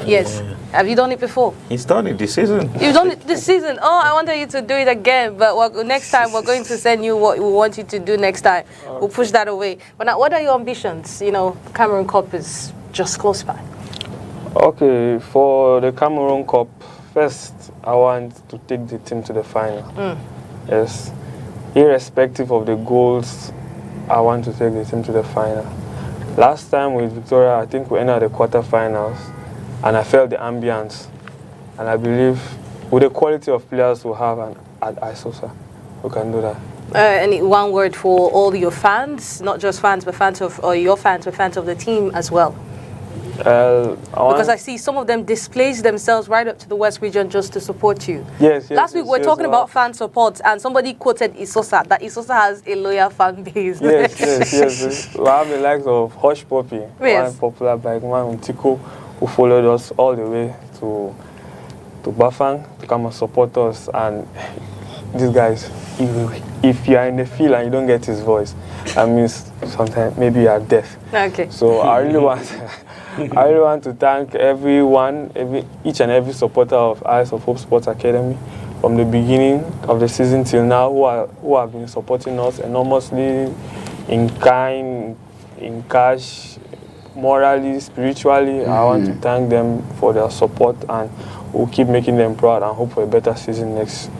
Yes. Have you done it before? He's done it this season. You've done it this season? Oh, I wanted you to do it again. But next time, we're going to send you what we want you to do next time. We'll push that away. But now, what are your ambitions? You know, Cameroon Cup is just close by. Okay, for the Cameroon Cup, first, I want to take the team to the final. Yes. Irrespective of the goals, I want to take the team to the final. Last time with Victoria, I think we entered the quarterfinals. And I felt the ambience, and I believe with the quality of players we have at ISOSA, we can do that. Any one word for all your fans, not just fans, but fans of your fans, but fans of the team as well? Because I see some of them displace themselves right up to the West region just to support you. Yes. Last week we were talking about fan support, and somebody quoted ISOSA, that ISOSA has a loyal fan base. Yes. We have the likes of Hush Puppy, one popular bike man, Tico, who followed us all the way to Bafang to come and support us. And these guys, if you are in the field and you don't get his voice, that means sometimes maybe you are deaf. Okay. So I really want I really want to thank everyone, each and every supporter of Eyes of Hope Sports Academy from the beginning of the season till now, who have been supporting us enormously in kind, in cash, morally, spiritually. I want to thank them for their support, and we'll keep making them proud and hope for a better season next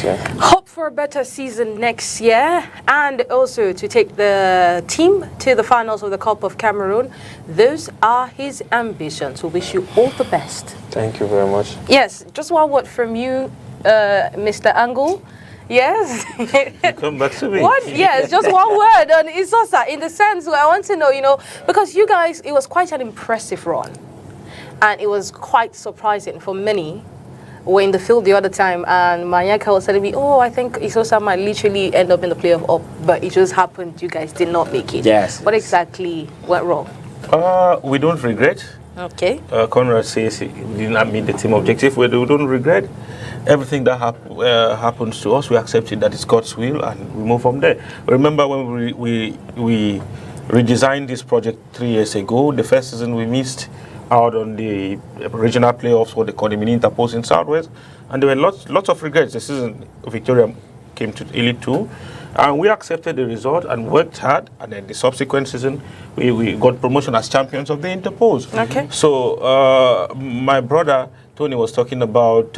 year. Hope for a better season next year, and also to take the team to the finals of the Cup of Cameroon. Those are his ambitions. We wish you all the best. Thank you very much. Yes, just one word from you, Mr. Angle. Yes. You come back to me. What? Yes, just one word on Isosa, in the sense where I want to know, because you guys, it was quite an impressive run. And it was quite surprising for many. Were in the field the other time, and Manyaka was telling me, oh, I think Isosa might literally end up in the playoff up, but it just happened you guys did not make it. Yes. What exactly went wrong? We don't regret. Okay. Conrad says he did not meet the team objective. We don't regret. Everything that happens to us, we accept it, that it's God's will, and we move from there. Remember when we redesigned this project 3 years ago, the first season we missed out on the regional playoffs for the Condominium Interpost in Southwest, and there were lots of regrets. The season Victoria came to Elite 2, and we accepted the result and worked hard, and then the subsequent season we got promotion as champions of the Interpost. Okay. So my brother Tony was talking about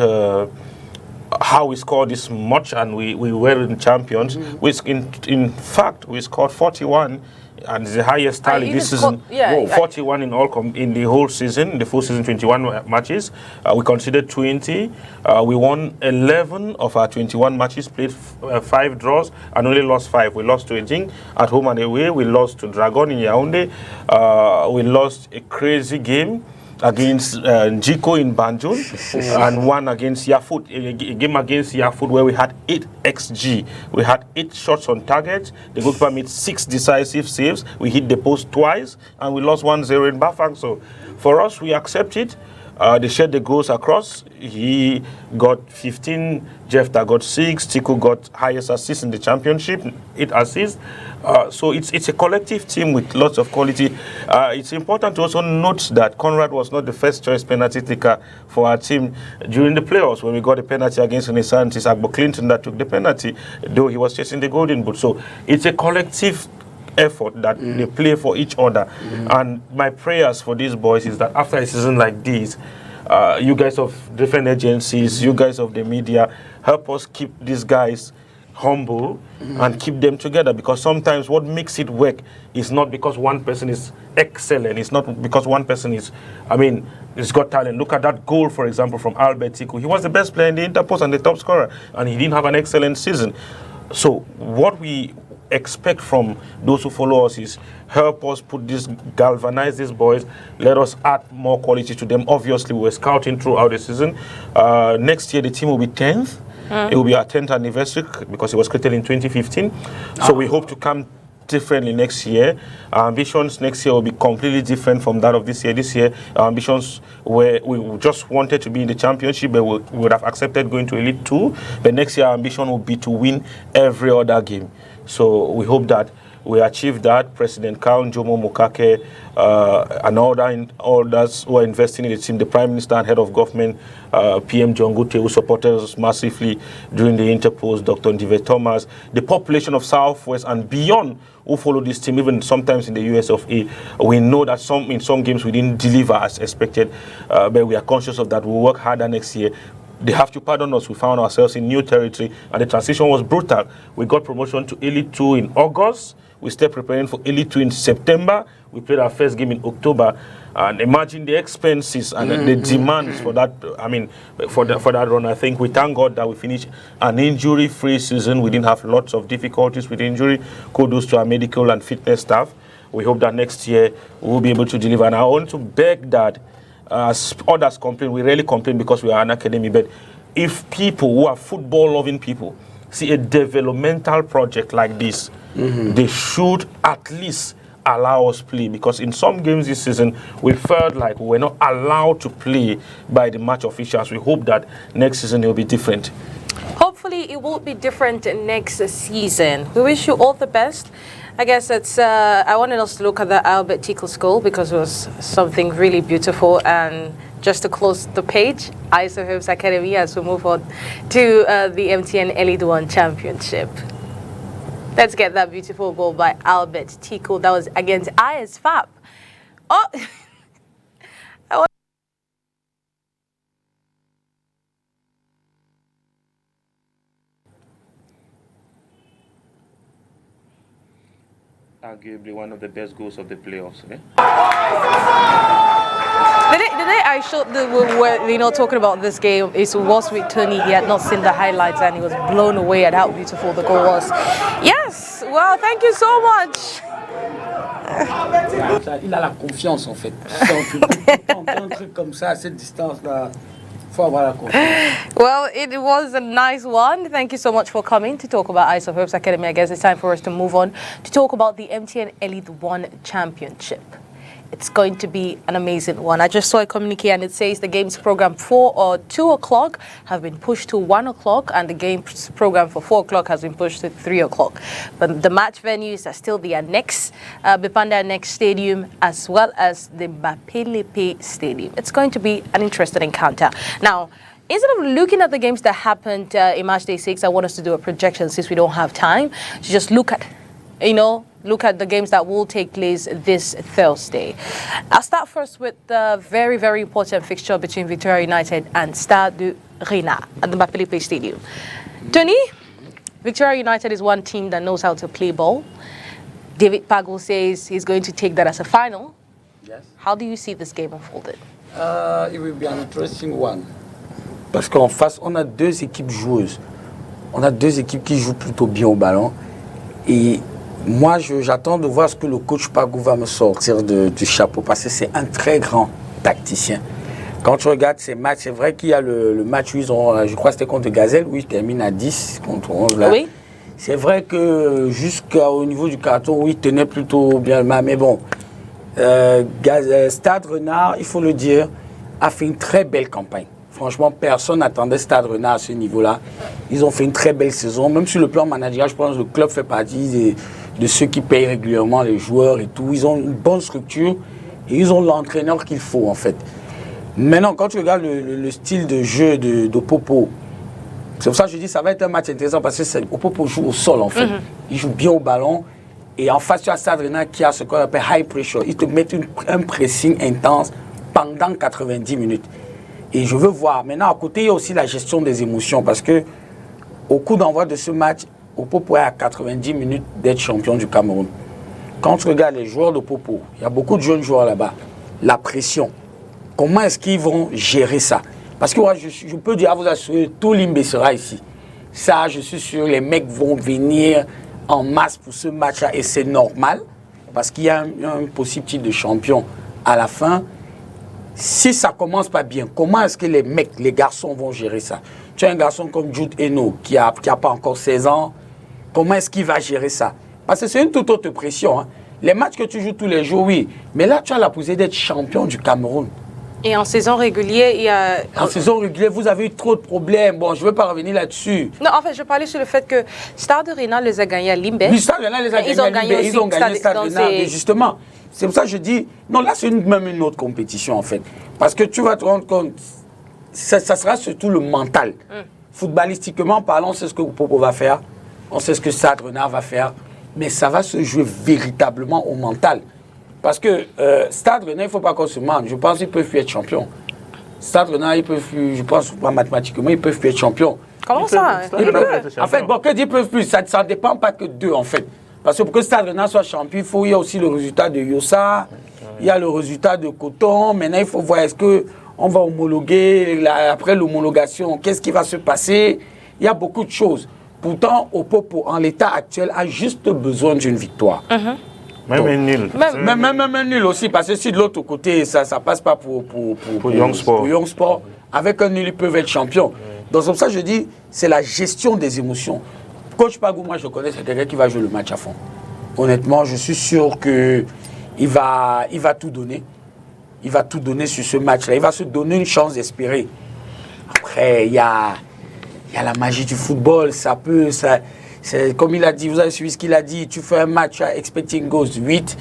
how we scored this much, and we were in champions. In fact, we scored 41. And it's the highest tally this season. 41 in all in the whole season, the full season, 21 matches. We conceded 20. We won 11 of our 21 matches, played 5 draws, and only lost 5. We lost to Ejing at home and away. We lost to Dragon in Yaoundé. We lost a crazy game against Njiko in Banjul, and one against Yafut, a game against Yafut where we had 8 XG. We had 8 shots on target. The goalkeeper made 6 decisive saves. We hit the post twice, and we lost 1-0 in Bafang. So for us, we accept it. They shared the goals across. He got 15, Jefta got 6, Tiku got highest assist in the championship, 8 assists. So it's a collective team with lots of quality. It's important to also note that Conrad was not the first choice penalty taker for our team during the playoffs. When we got a penalty against Renaissance, it's Agbo Clinton that took the penalty, though he was chasing the golden boot. So it's a collective effort that they play for each other. And my prayers for these boys is that after a season like this, you guys of different agencies, you guys of the media, help us keep these guys humble and keep them together, because sometimes what makes it work is not because one person is excellent, it's not because one person is, he's got talent. Look at that goal, for example, from Albert Tiku. He was the best player in the Interpost and the top scorer, and he didn't have an excellent season. So what we expect from those who follow us is help us galvanize these boys, let us add more quality to them. Obviously, we're scouting throughout the season. Next year, the team will be 10th. It will be our 10th anniversary because it was created in 2015. So we hope to come differently next year. Our ambitions next year will be completely different from that of this year. This year, our ambitions were we just wanted to be in the championship, but we would have accepted going to Elite 2. But next year, our ambition will be to win every other game. So we hope that we achieve that. President Kao Njomo Mokake and others who are investing in the team, the Prime Minister and Head of Government, PM John Gute, who supported us massively during the Interpost, Dr. Ndive Thomas, the population of Southwest and beyond who follow this team, even sometimes in the US of A. We know that in some games we didn't deliver as expected, but we are conscious of that. We'll work harder next year. They have to pardon us. We found ourselves in new territory, and the transition was brutal. We got promotion to Elite 2 in August. We started preparing for Elite 2 in September. We played our first game in October. And imagine the expenses and the demands for that. For that run. I think we thank God that we finished an injury-free season. We didn't have lots of difficulties with injury. Kudos to our medical and fitness staff. We hope that next year we'll be able to deliver. And I want to beg that. As others complain, we rarely complain because we are an academy, but if people who are football-loving people see a developmental project like this, they should at least allow us play, because in some games this season, we felt like we were not allowed to play by the match officials. We hope that next season it will be different. Hopefully it will be different next season. We wish you all the best. I guess it's, I wanted us to look at the Albert Tickle School because it was something really beautiful. And just to close the page, ISO Hopes Academy as we move on to the MTN Elite One Championship. Let's get that beautiful goal by Albert Tickle. That was against ISFAP. Oh! Arguably one of the best goals of the playoffs. Eh? The day I showed were talking about this game, it was with Tony. He had not seen the highlights and he was blown away at how beautiful the goal was. Yes, well, thank you so much. Il a la confiance en fait. Un truc comme ça à cette distance-là. Well, it was a nice one. Thank you so much for coming to talk about ISO Hopes Academy. I guess it's time for us to move on to talk about the MTN Elite One Championship. It's going to be an amazing one. I just saw a communique and it says the games program for 2 o'clock have been pushed to 1 o'clock and the games program for 4 o'clock has been pushed to 3 o'clock. But the match venues are still the Annex, Bipanda Annex Stadium, as well as the Bapelepe Stadium. It's going to be an interesting encounter. Now, instead of looking at the games that happened in match day 6, I want us to do a projection since we don't have time to just look at, look at the games that will take place this Thursday. I'll start first with the very, very important fixture between Victoria United and Stade Rena at the Bapelepe Stadium. Tony, Victoria United is one team that knows how to play ball. David Pago says he's going to take that as a final. Yes. How do you see this game unfolded? It will be an interesting one. Parce qu'en face, on a deux équipes joueuses. On a deux équipes qui jouent plutôt bien au ballon. Et moi, j'attends de voir ce que le coach Pagou va me sortir du chapeau parce que c'est un très grand tacticien. Quand tu regardes ces matchs, c'est vrai qu'il y a le match où ils ont, je crois que c'était contre Gazelle, où ils terminent à 10 contre 11 là. Oui. C'est vrai que jusqu'au niveau du carton, oui, ils tenaient plutôt bien le match. Mais bon, Stade Renard, il faut le dire, a fait une très belle campagne. Franchement, personne n'attendait Stade Renard à ce niveau-là. Ils ont fait une très belle saison. Même sur le plan managérial, je pense que le club fait partie de ceux qui payent régulièrement les joueurs et tout. Ils ont une bonne structure et ils ont l'entraîneur qu'il faut en fait. Maintenant, quand tu regardes le style de jeu de Popo, c'est pour ça que je dis que ça va être un match intéressant parce que Popo joue au sol en fait. Il joue bien au ballon. Et en face, tu as Stade Renard qui a ce qu'on appelle high pressure. Ils te mettent un pressing intense pendant 90 minutes. Et je veux voir. Maintenant, à côté, il y a aussi la gestion des émotions parce que au coup d'envoi de ce match, Popo est à 90 minutes d'être champion du Cameroun. Quand tu regardes les joueurs de Popo, il y a beaucoup de jeunes joueurs là-bas. La pression. Comment est-ce qu'ils vont gérer ça? Parce que je peux dire à vous assurer, tout l'Imbé sera ici. Ça, je suis sûr, les mecs vont venir en masse pour ce match-là et c'est normal parce qu'il y a un possible titre de champion à la fin. Si ça commence pas bien, comment est-ce que les mecs, les garçons vont gérer ça? Tu as un garçon comme Jude Eno qui a pas encore 16 ans. Comment est-ce qu'il va gérer ça? Parce que c'est une toute autre pression. Hein. Les matchs que tu joues tous les jours, oui. Mais là, tu as la possibilité d'être champion du Cameroun. Et en saison régulière, il y a... En saison régulière, vous avez eu trop de problèmes. Bon, je ne veux pas revenir là-dessus. Non, en fait, je parlais sur le fait que Stade Rena les a gagnés à Limbe. Oui, Stade Rena les a gagnés à Limbe. Ils ont gagné Stade Rena, justement. C'est pour ça que je dis, non, là, c'est même une autre compétition, en fait. Parce que tu vas te rendre compte, ça sera surtout le mental. Footballistiquement parlant, on sait ce que Popo va faire. On sait ce que Stade Renard va faire. Mais ça va se jouer véritablement au mental. Parce que Stade Renard, il ne faut pas qu'on se mente. Je pense qu'ils ne peuvent plus être champions. Stade Renard, ils peuvent plus, je pense pas mathématiquement, ils ne peuvent plus être champions. Comment ça? En fait, bon, que ils ne peuvent plus, ça ne dépend pas que d'eux, en fait. Parce que pour que Stade Renard soit champion, il y a aussi le résultat de Yossa, il y a le résultat de Coton. Maintenant, il faut voir est-ce qu'on va homologuer, après l'homologation, qu'est-ce qui va se passer? Il y a beaucoup de choses. Pourtant, Opopo, en l'état actuel, a juste besoin d'une victoire. Même un nul. Même un nul aussi, parce que si de l'autre côté, ça ne passe pas pour Young Sport, avec un nul, ils peuvent être champions. Donc, c'est pour ça que je dis, c'est la gestion des émotions. Coach Pagou, moi, je connais, c'est quelqu'un qui va jouer le match à fond. Honnêtement, je suis sûr qu'il va tout donner. Il va tout donner sur ce match-là. Il va se donner une chance d'espérer. Après, il y a la magie du football. c'est comme il a dit, vous avez suivi ce qu'il a dit, tu fais un match, tu as expecting goals 8,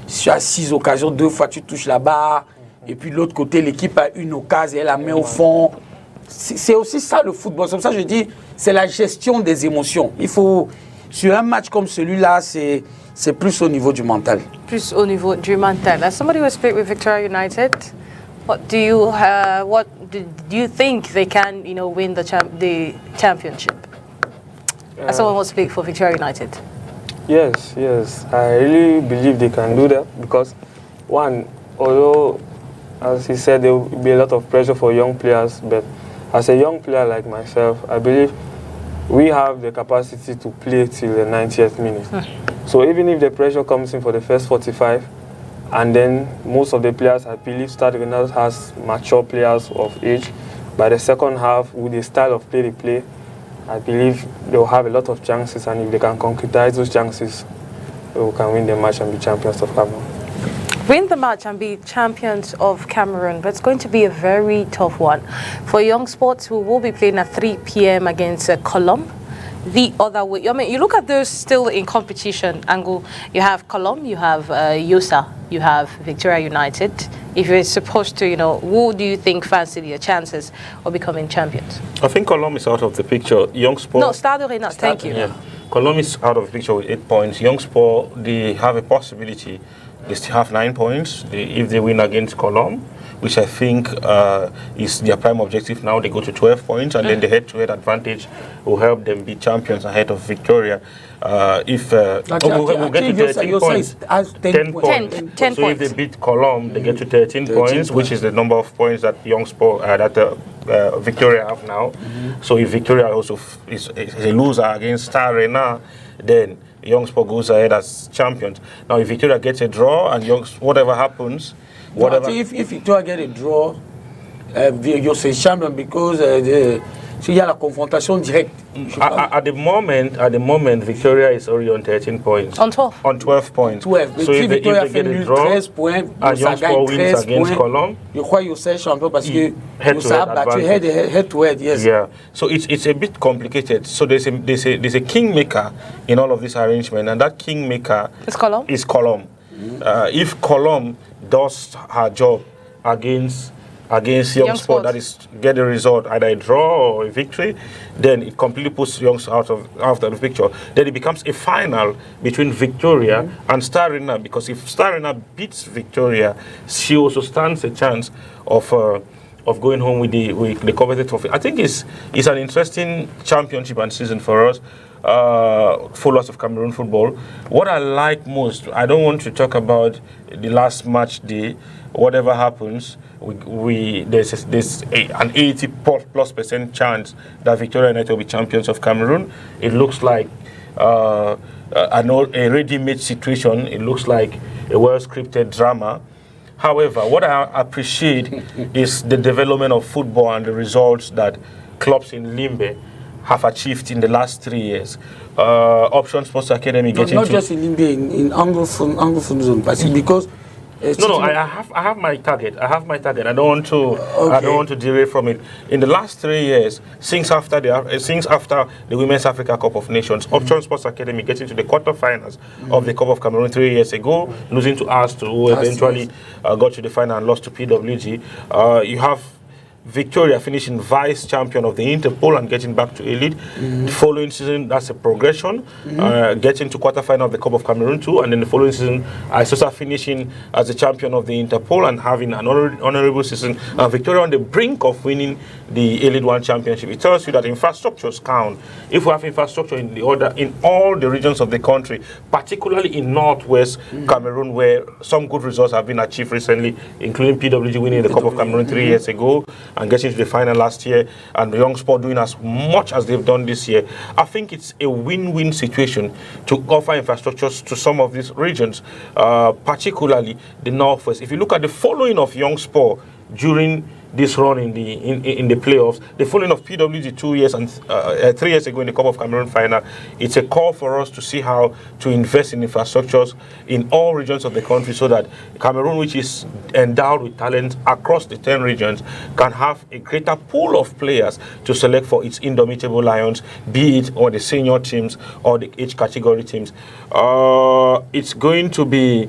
tu as 6 occasions, 2 fois tu touches la barre, et puis de l'autre côté, l'équipe a une occasion, elle la met au fond. C'est aussi ça le football. C'est pour ça que je dis, c'est la gestion des émotions. Il faut, sur un match comme celui-là, c'est plus au niveau du mental. Plus au niveau du mental. As somebody who speak with Victoria United, what do you think they can, win the championship? As someone who speak for Victoria United. Yes. I really believe they can do that because, one, although, as he said, there will be a lot of pressure for young players, but as a young player like myself, I believe we have the capacity to play till the 90th minute. So even if the pressure comes in for the first 45, and then most of the players, I believe, Stade Rennais has mature players of age, by the second half, with the style of play they play, I believe they will have a lot of chances, and if they can concretize those chances, they can win the match and be champions of Cameroon. Win the match and be champions of Cameroon, but it's going to be a very tough one. For young sports, who will be playing at 3 p.m. against Colombe. The other way, I mean, you look at those still in competition angle. You have Colombe, you have Yosa, you have Victoria United. If you're supposed to, who do you think fancy their chances of becoming champions? I think Colombe is out of the picture. Young Sport. No, Stade Rennais, thank you. Yeah. Colombe is out of the picture with 8 points. Young Sport, they have a possibility. They still have 9 points if they win against Colombe, which I think is their prime objective now. They go to 12 points, and then the head-to-head advantage will help them be champions ahead of Victoria. We'll get to 13 points. 10 points. 10 so points. if they beat Colombe, they get to 13 points, which is the number of points that Victoria have now. So if Victoria also is a loser against Stade Rennais, then Young Sport goes ahead as champions. Now, if Victoria gets a draw and whatever happens, if Victoria get a draw, you're a champion because il y a la confrontation directe. At the moment, Victoria is already on 13 points. On 12. On 12 points. 12. So if they get a draw, 13 points, and Young Sport wins against Colombe, je crois que c'est champion parce que head-to-head a battu head-to-head, yes. Yeah. So it's a bit complicated. So there's a kingmaker in all of this arrangement, and that kingmaker is Colombe. If Colombe does her job against Young Sport, that is get a result, either a draw or a victory, then it completely puts Young out of the picture. Then it becomes a final between Victoria and Stade Rennais, because if Stade Rennais beats Victoria, she also stands a chance of going home with the coveted trophy. I think it's an interesting championship and season for us. Followers of Cameroon football. What I like most, I don't want to talk about the last match day. Whatever happens, there's an 80+% chance that Victoria United will be champions of Cameroon. It looks like a ready-made situation. It looks like a well-scripted drama. However, what I appreciate is the development of football and the results that clubs in Limbe have achieved in the last 3 years. Option Sports Academy not just in Limbe, in Anglophone zone, because I have my target. I don't want to derail from it. In the last 3 years, since after the Women's Africa Cup of Nations, Option Sports Academy getting to the quarterfinals of the Cup of Cameroon 3 years ago, losing to us, who eventually got to the final and lost to PWG. You have Victoria finishing vice champion of the Interpol and getting back to elite. The following season, that's a progression, getting to quarterfinal of the Cup of Cameroon too, and then the following season, Isosa finishing as the champion of the Interpol and having an honorable season. Victoria on the brink of winning the Elite One Championship. It tells you that infrastructures count. If we have infrastructure in all the regions of the country, particularly in Northwest Cameroon, where some good results have been achieved recently, including PWG winning the Cup of Cameroon 3 years ago, and getting to the final last year, and the Young Sport doing as much as they've done this year. I think it's a win-win situation to offer infrastructures to some of these regions, particularly the Northwest. If you look at the following of Young Sport during this run in the playoffs, the following of PWG 2 years and 3 years ago in the Cup of Cameroon final, it's a call for us to see how to invest in infrastructures in all regions of the country so that Cameroon, which is endowed with talent across the 10 regions, can have a greater pool of players to select for its indomitable lions, be it or the senior teams or the age category teams. It's going to be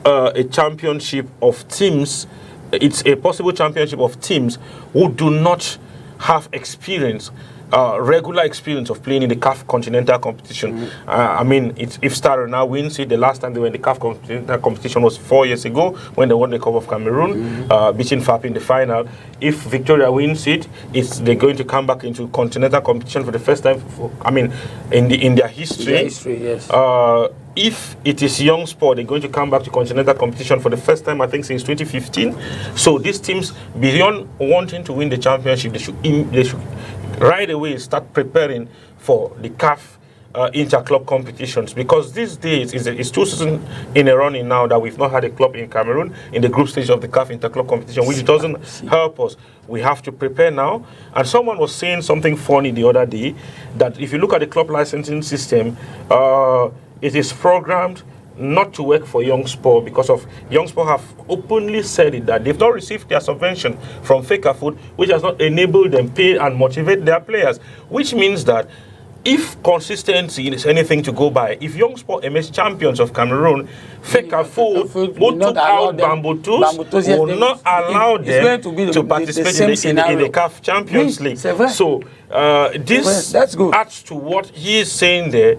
a championship of teams. It's a possible championship of teams who do not have experience, regular experience of playing in the CAF Continental competition. I mean, if Star now wins it, the last time they were in the CAF Continental competition was 4 years ago when they won the Cup of Cameroon, beating FAP in the final. If Victoria wins it, they're going to come back into Continental competition for the first time, in their history. Yes. If it is young sport, they're going to come back to continental competition for the first time, I think, since 2015. So these teams, beyond wanting to win the championship, they should right away start preparing for the CAF inter-club competitions, because these days it's 2 seasons in a running now that we've not had a club in Cameroon in the group stage of the CAF inter-club competition, which doesn't help us. We have to prepare now. And someone was saying something funny the other day, that if you look at the club licensing system, it is programmed not to work for Young Sport, because of Young Sport have openly said it, that they've not received their subvention from Fecafoot, which has not enabled them pay and motivate their players, which means that if consistency is anything to go by, if Young Sport emerge champions of Cameroon, Fecafoot, who took out Bambutus, will not allow them to participate in the CAF Champions League. So this adds to what he is saying there.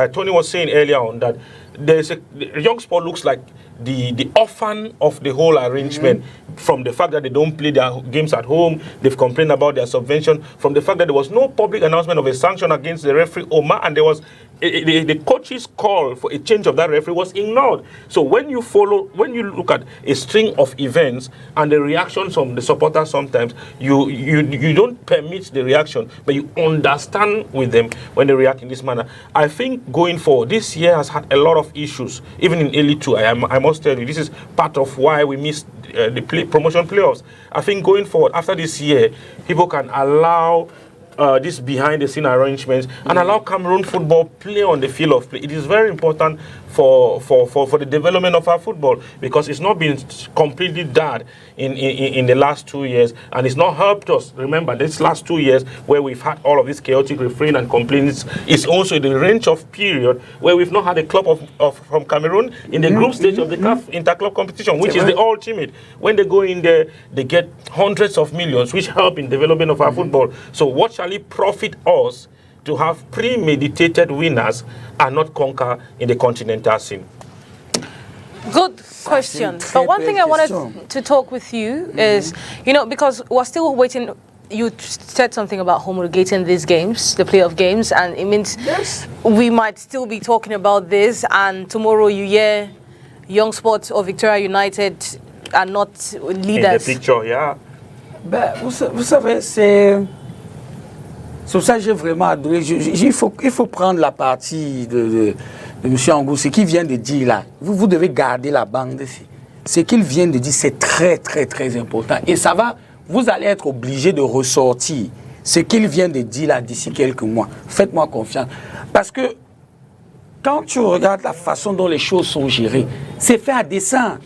Tony was saying earlier on that the Young Sport looks like the orphan of the whole arrangement, from the fact that they don't play their games at home. They've complained about their subvention, from the fact that there was no public announcement of a sanction against the referee Omar, and there was the coach's call for a change of that referee was ignored. So when you look at a string of events and the reactions from the supporters, sometimes you don't permit the reaction, but you understand with them when they react in this manner. I think going forward, this year has had a lot of issues, even in Elite 2. I must tell you, this is part of why we missed the promotion playoffs. I think going forward, after this year, people can allow these behind-the-scene arrangements and allow Cameroon football play on the field of play. It is very important for the development of our football, because it's not been completely dead in the last 2 years, and it's not helped us. Remember, this last 2 years where we've had all of this chaotic refereeing and complaints is also the range of period where we've not had a club from Cameroon in the group stage of the CAF inter-club competition, which is the ultimate. When they go in there, they get hundreds of millions, which help in development of our football. So what shall it profit us to have premeditated winners and not conquer in the continental scene? Good question. But one thing I wanted to talk with you is, because we're still waiting. You said something about homologating these games, the playoff games, and it means we might still be talking about this, and tomorrow you hear Young Sports or Victoria United are not leaders. In the picture, yeah. Ben, vous savez, c'est pour ça que j'ai vraiment adoré. Il faut prendre la partie de M. Angou, ce qu'il vient de dire là. Vous devez garder la bande. Ce qu'il vient de dire, c'est très, très, très important. Et ça va, vous allez être obligé de ressortir ce qu'il vient de dire là d'ici quelques mois. Faites-moi confiance. Parce que quand tu regardes la façon dont les choses sont gérées, c'est fait à dessein.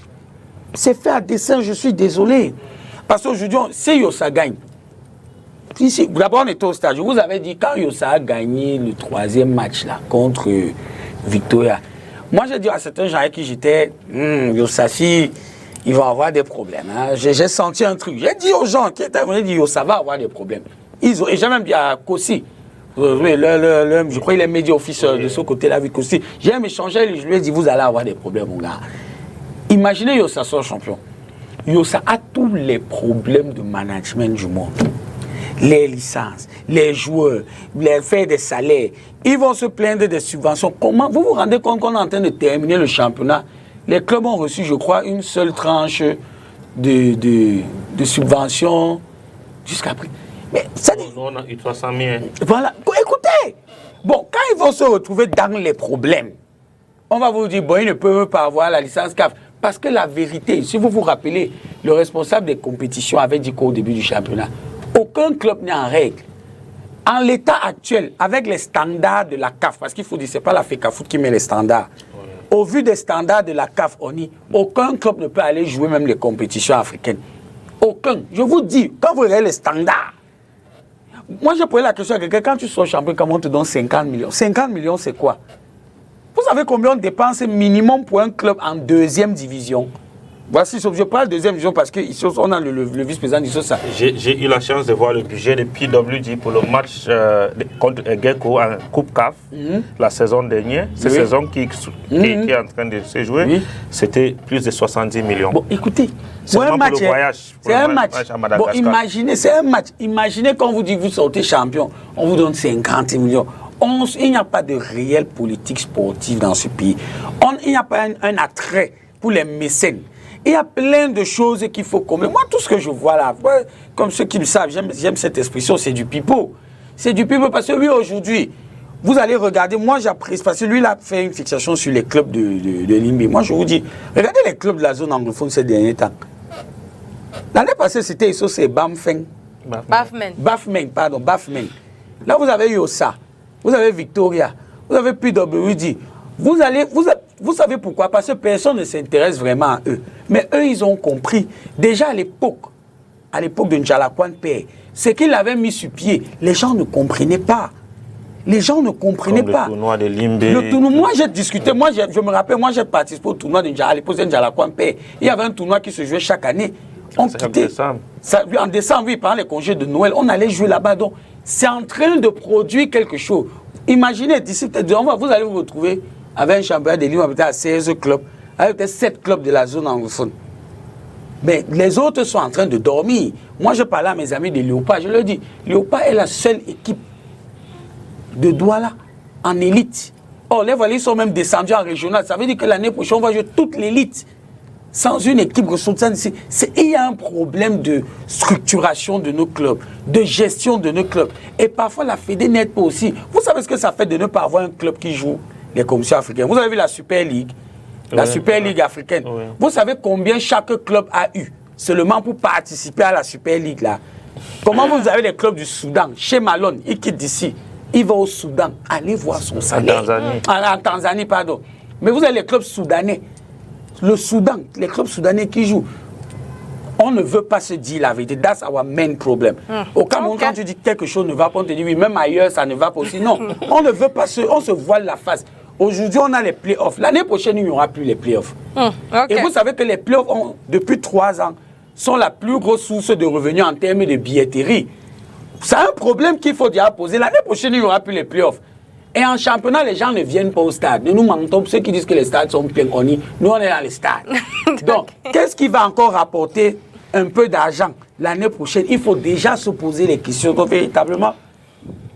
C'est fait à dessein, je suis désolé. Parce qu'aujourd'hui, si Yossa gagne, d'abord on était au stade, je vous avais dit, quand Yossa a gagné le 3e match là, contre Victoria, moi j'ai dit à certains gens avec qui j'étais, Yossa, si, ils vont avoir des problèmes. Hein. J'ai senti un truc. J'ai dit aux gens qui étaient venus, Yossa va avoir des problèmes. Et j'ai même dit à Kossi, je crois qu'il est média officiel de ce côté-là avec Kossi. J'ai même échangé, je lui ai dit, vous allez avoir des problèmes, mon gars. Imaginez Yossa soit champion. Yossa a tous les problèmes de management du monde. Les licences, les joueurs, les faits des salaires. Ils vont se plaindre des subventions. Comment vous vous rendez compte qu'on est en train de terminer le championnat? Les clubs ont reçu, je crois, une seule tranche de subventions jusqu'à présent. Mais ça dit... Voilà. Écoutez, bon, quand ils vont se retrouver dans les problèmes, on va vous dire, bon, ils ne peuvent pas avoir la licence CAF. Parce que la vérité, si vous vous rappelez, le responsable des compétitions avait dit qu'au début du championnat, aucun club n'est en règle. En l'état actuel, avec les standards de la CAF, parce qu'il faut dire, ce n'est pas la FECAFOOT qui met les standards. Au vu des standards de la CAF ONI, aucun club ne peut aller jouer même les compétitions africaines. Aucun. Je vous dis, quand vous regardez les standards, moi je posais la question à quelqu'un, quand tu sors champion, comment on te donne 50 millions? 50 millions, c'est quoi? Vous savez combien on dépense minimum pour un club en deuxième division? Voici, je parle de deuxième division parce qu'on a le vice-président dit ça. J'ai eu la chance de voir le budget de PWD pour le match contre Gecko en Coupe CAF la saison dernière. Cette saison qui est en train de se jouer, c'était plus de 70 millions. Bon, écoutez, c'est un match, c'est un match. Bon, imaginez, c'est un match. Imaginez quand vous dites que vous sortez champion, on vous donne 50 millions. Il n'y a pas de réelle politique sportive dans ce pays. Il n'y a pas un attrait pour les mécènes. Il y a plein de choses qu'il faut commettre. Moi, tout ce que je vois là, comme ceux qui le savent, j'aime cette expression, c'est du pipeau. C'est du pipeau parce que lui, aujourd'hui, vous allez regarder, moi j'apprécie, parce que lui, il a fait une fixation sur les clubs de Limbe. Moi, je vous dis, regardez les clubs de la zone anglophone ces derniers temps. L'année passée, c'était Bafmen. Là, vous avez eu Ossa, vous avez Victoria, vous avez PWD. Vous savez pourquoi? Parce que personne ne s'intéresse vraiment à eux. Mais eux, ils ont compris. Déjà à l'époque de Njalakwan Père, ce qu'il avait mis sur pied, les gens ne comprenaient pas. Les gens ne comprenaient pas. Le tournoi de Limbe. Le tournoi, moi j'ai discuté, je me rappelle, moi j'ai participé au tournoi de Njalakwan Père. Il y avait un tournoi qui se jouait chaque année. On quittait. En décembre, oui, pendant les congés de Noël, on allait jouer là-bas. Donc, c'est en train de produire quelque chose. Imaginez, d'ici peut-être 2 mois, vous allez vous retrouver avec un championnat de Lyon à 16 clubs, avec peut-être 7 clubs de la zone anglophone. Mais les autres sont en train de dormir. Moi, je parlais à mes amis de Léopard, je leur dis, Léopard est la seule équipe de Douala en élite. Or, les Valais sont même descendus en régional. Ça veut dire que l'année prochaine, on va jouer toute l'élite. Sans une équipe ressourçante, il y a un problème de structuration de nos clubs, de gestion de nos clubs. Et parfois, la Fédé n'aide pas aussi. Vous savez ce que ça fait de ne pas avoir un club qui joue les commissions africaines? Vous avez vu la Super League, la Super League africaine. Vous savez combien chaque club a eu seulement pour participer à la Super League là? Comment vous avez les clubs du Soudan? Chez Malone, il quitte d'ici, il va au Soudan, allez voir son salaire. En Tanzanie, pardon. Mais vous avez les clubs soudanais. Le Soudan, les clubs soudanais qui jouent. On ne veut pas se dire la vérité. That's our main problem. Au Cameroun, quand tu dis que quelque chose ne va pas, on te dit oui, même ailleurs, ça ne va pas aussi. Non, on ne veut pas on se voile la face. Aujourd'hui, on a les playoffs. L'année prochaine, il n'y aura plus les playoffs. Et vous savez que les playoffs, depuis 3 ans, sont la plus grosse source de revenus en termes de billetterie. C'est un problème qu'il faut déjà poser. L'année prochaine, il n'y aura plus les playoffs. Et en championnat, les gens ne viennent pas au stade. Nous mentons, ceux qui disent que les stades sont pleins, nous on est dans les stades. Donc, qu'est-ce qui va encore rapporter un peu d'argent l'année prochaine? Il faut déjà se poser les questions. Donc, véritablement,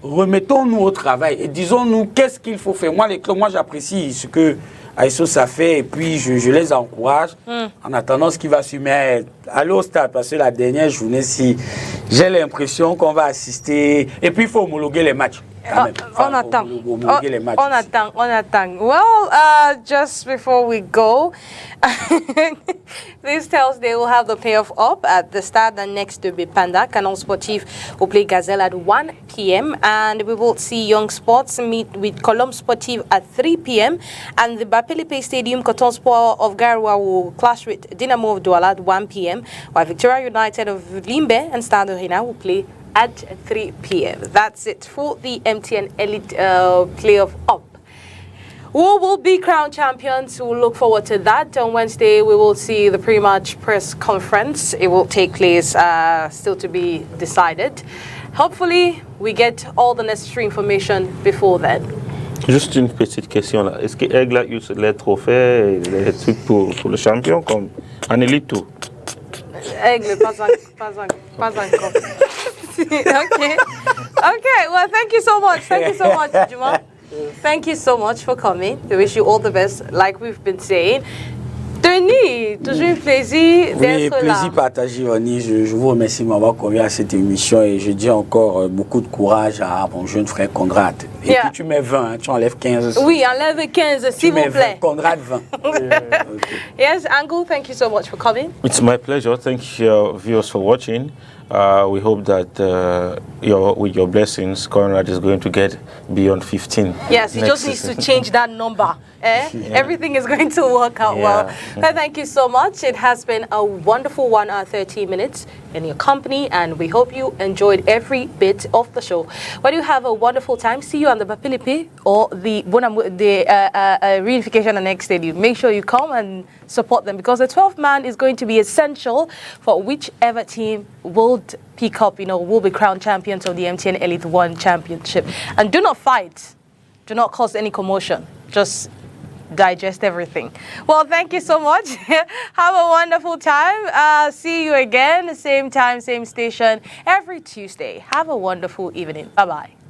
remettons-nous au travail et disons-nous qu'est-ce qu'il faut faire. Moi, les clubs, moi j'apprécie ce que Aïsso ça fait et puis je les encourage en attendant ce qui va suivre. Mais allez au stade parce que la dernière journée, si j'ai l'impression qu'on va assister et puis il faut homologuer les matchs. On attend. Well, just before we go, this tells they will have the payoff up at the stade next to Bipanda. Canon Sportif will play Gazelle at 1 p.m. and we will see Young Sports meet with Colombe Sportif at 3 p.m. and the Bapelipe Stadium Coton Sport of Garwa will clash with Dynamo of Douala at 1 p.m. while Victoria United of Limbe and Stade Arena will play at 3 p.m. That's it for the MTN Elite Playoff Up. Who will be crowned champions? We'll look forward to that. On Wednesday, we will see the pre-match press conference. It will take place, still to be decided. Hopefully, we get all the necessary information before then. Juste une petite question là. Est-ce que Aigle a eu les trophées, les trucs pour le champion comme en élite tout? Aigle, pas encore. Okay. Well, thank you so much. Juma. Thank you so much for coming. We wish you all the best, like we've been saying. Tony, toujours un plaisir d'être là. Oui, plaisir partagé, ONI. Je vous remercie de m'avoir convié à cette émission et je dis encore beaucoup de courage à mon jeune frère Conrad. Et puis tu mets 20, hein, tu enlèves 15 aussi. Oui, enlève 15, s'il vous plaît. Conrad 20. Okay. Yes, Angle, thank you so much for coming. It's my pleasure. Thank you, viewers, for watching. We hope that with your blessings, Conrad is going to get beyond 15. Yes, he just needs to change that number. Everything is going to work out well. Thank you so much. It has been a wonderful 1 hour 30 minutes in your company, and we hope you enjoyed every bit of the show. When you have a wonderful time, see you on the Bapilipi or the reunification and next stadium. Make sure you come and support them, because the 12th man is going to be essential for whichever team will pick up, will be crowned champions of the MTN Elite One Championship. And do not fight. Do not cause any commotion. Just digest everything. Well, thank you so much. Have a wonderful time. See you again, same time, same station, every Tuesday. Have a wonderful evening. Bye-bye.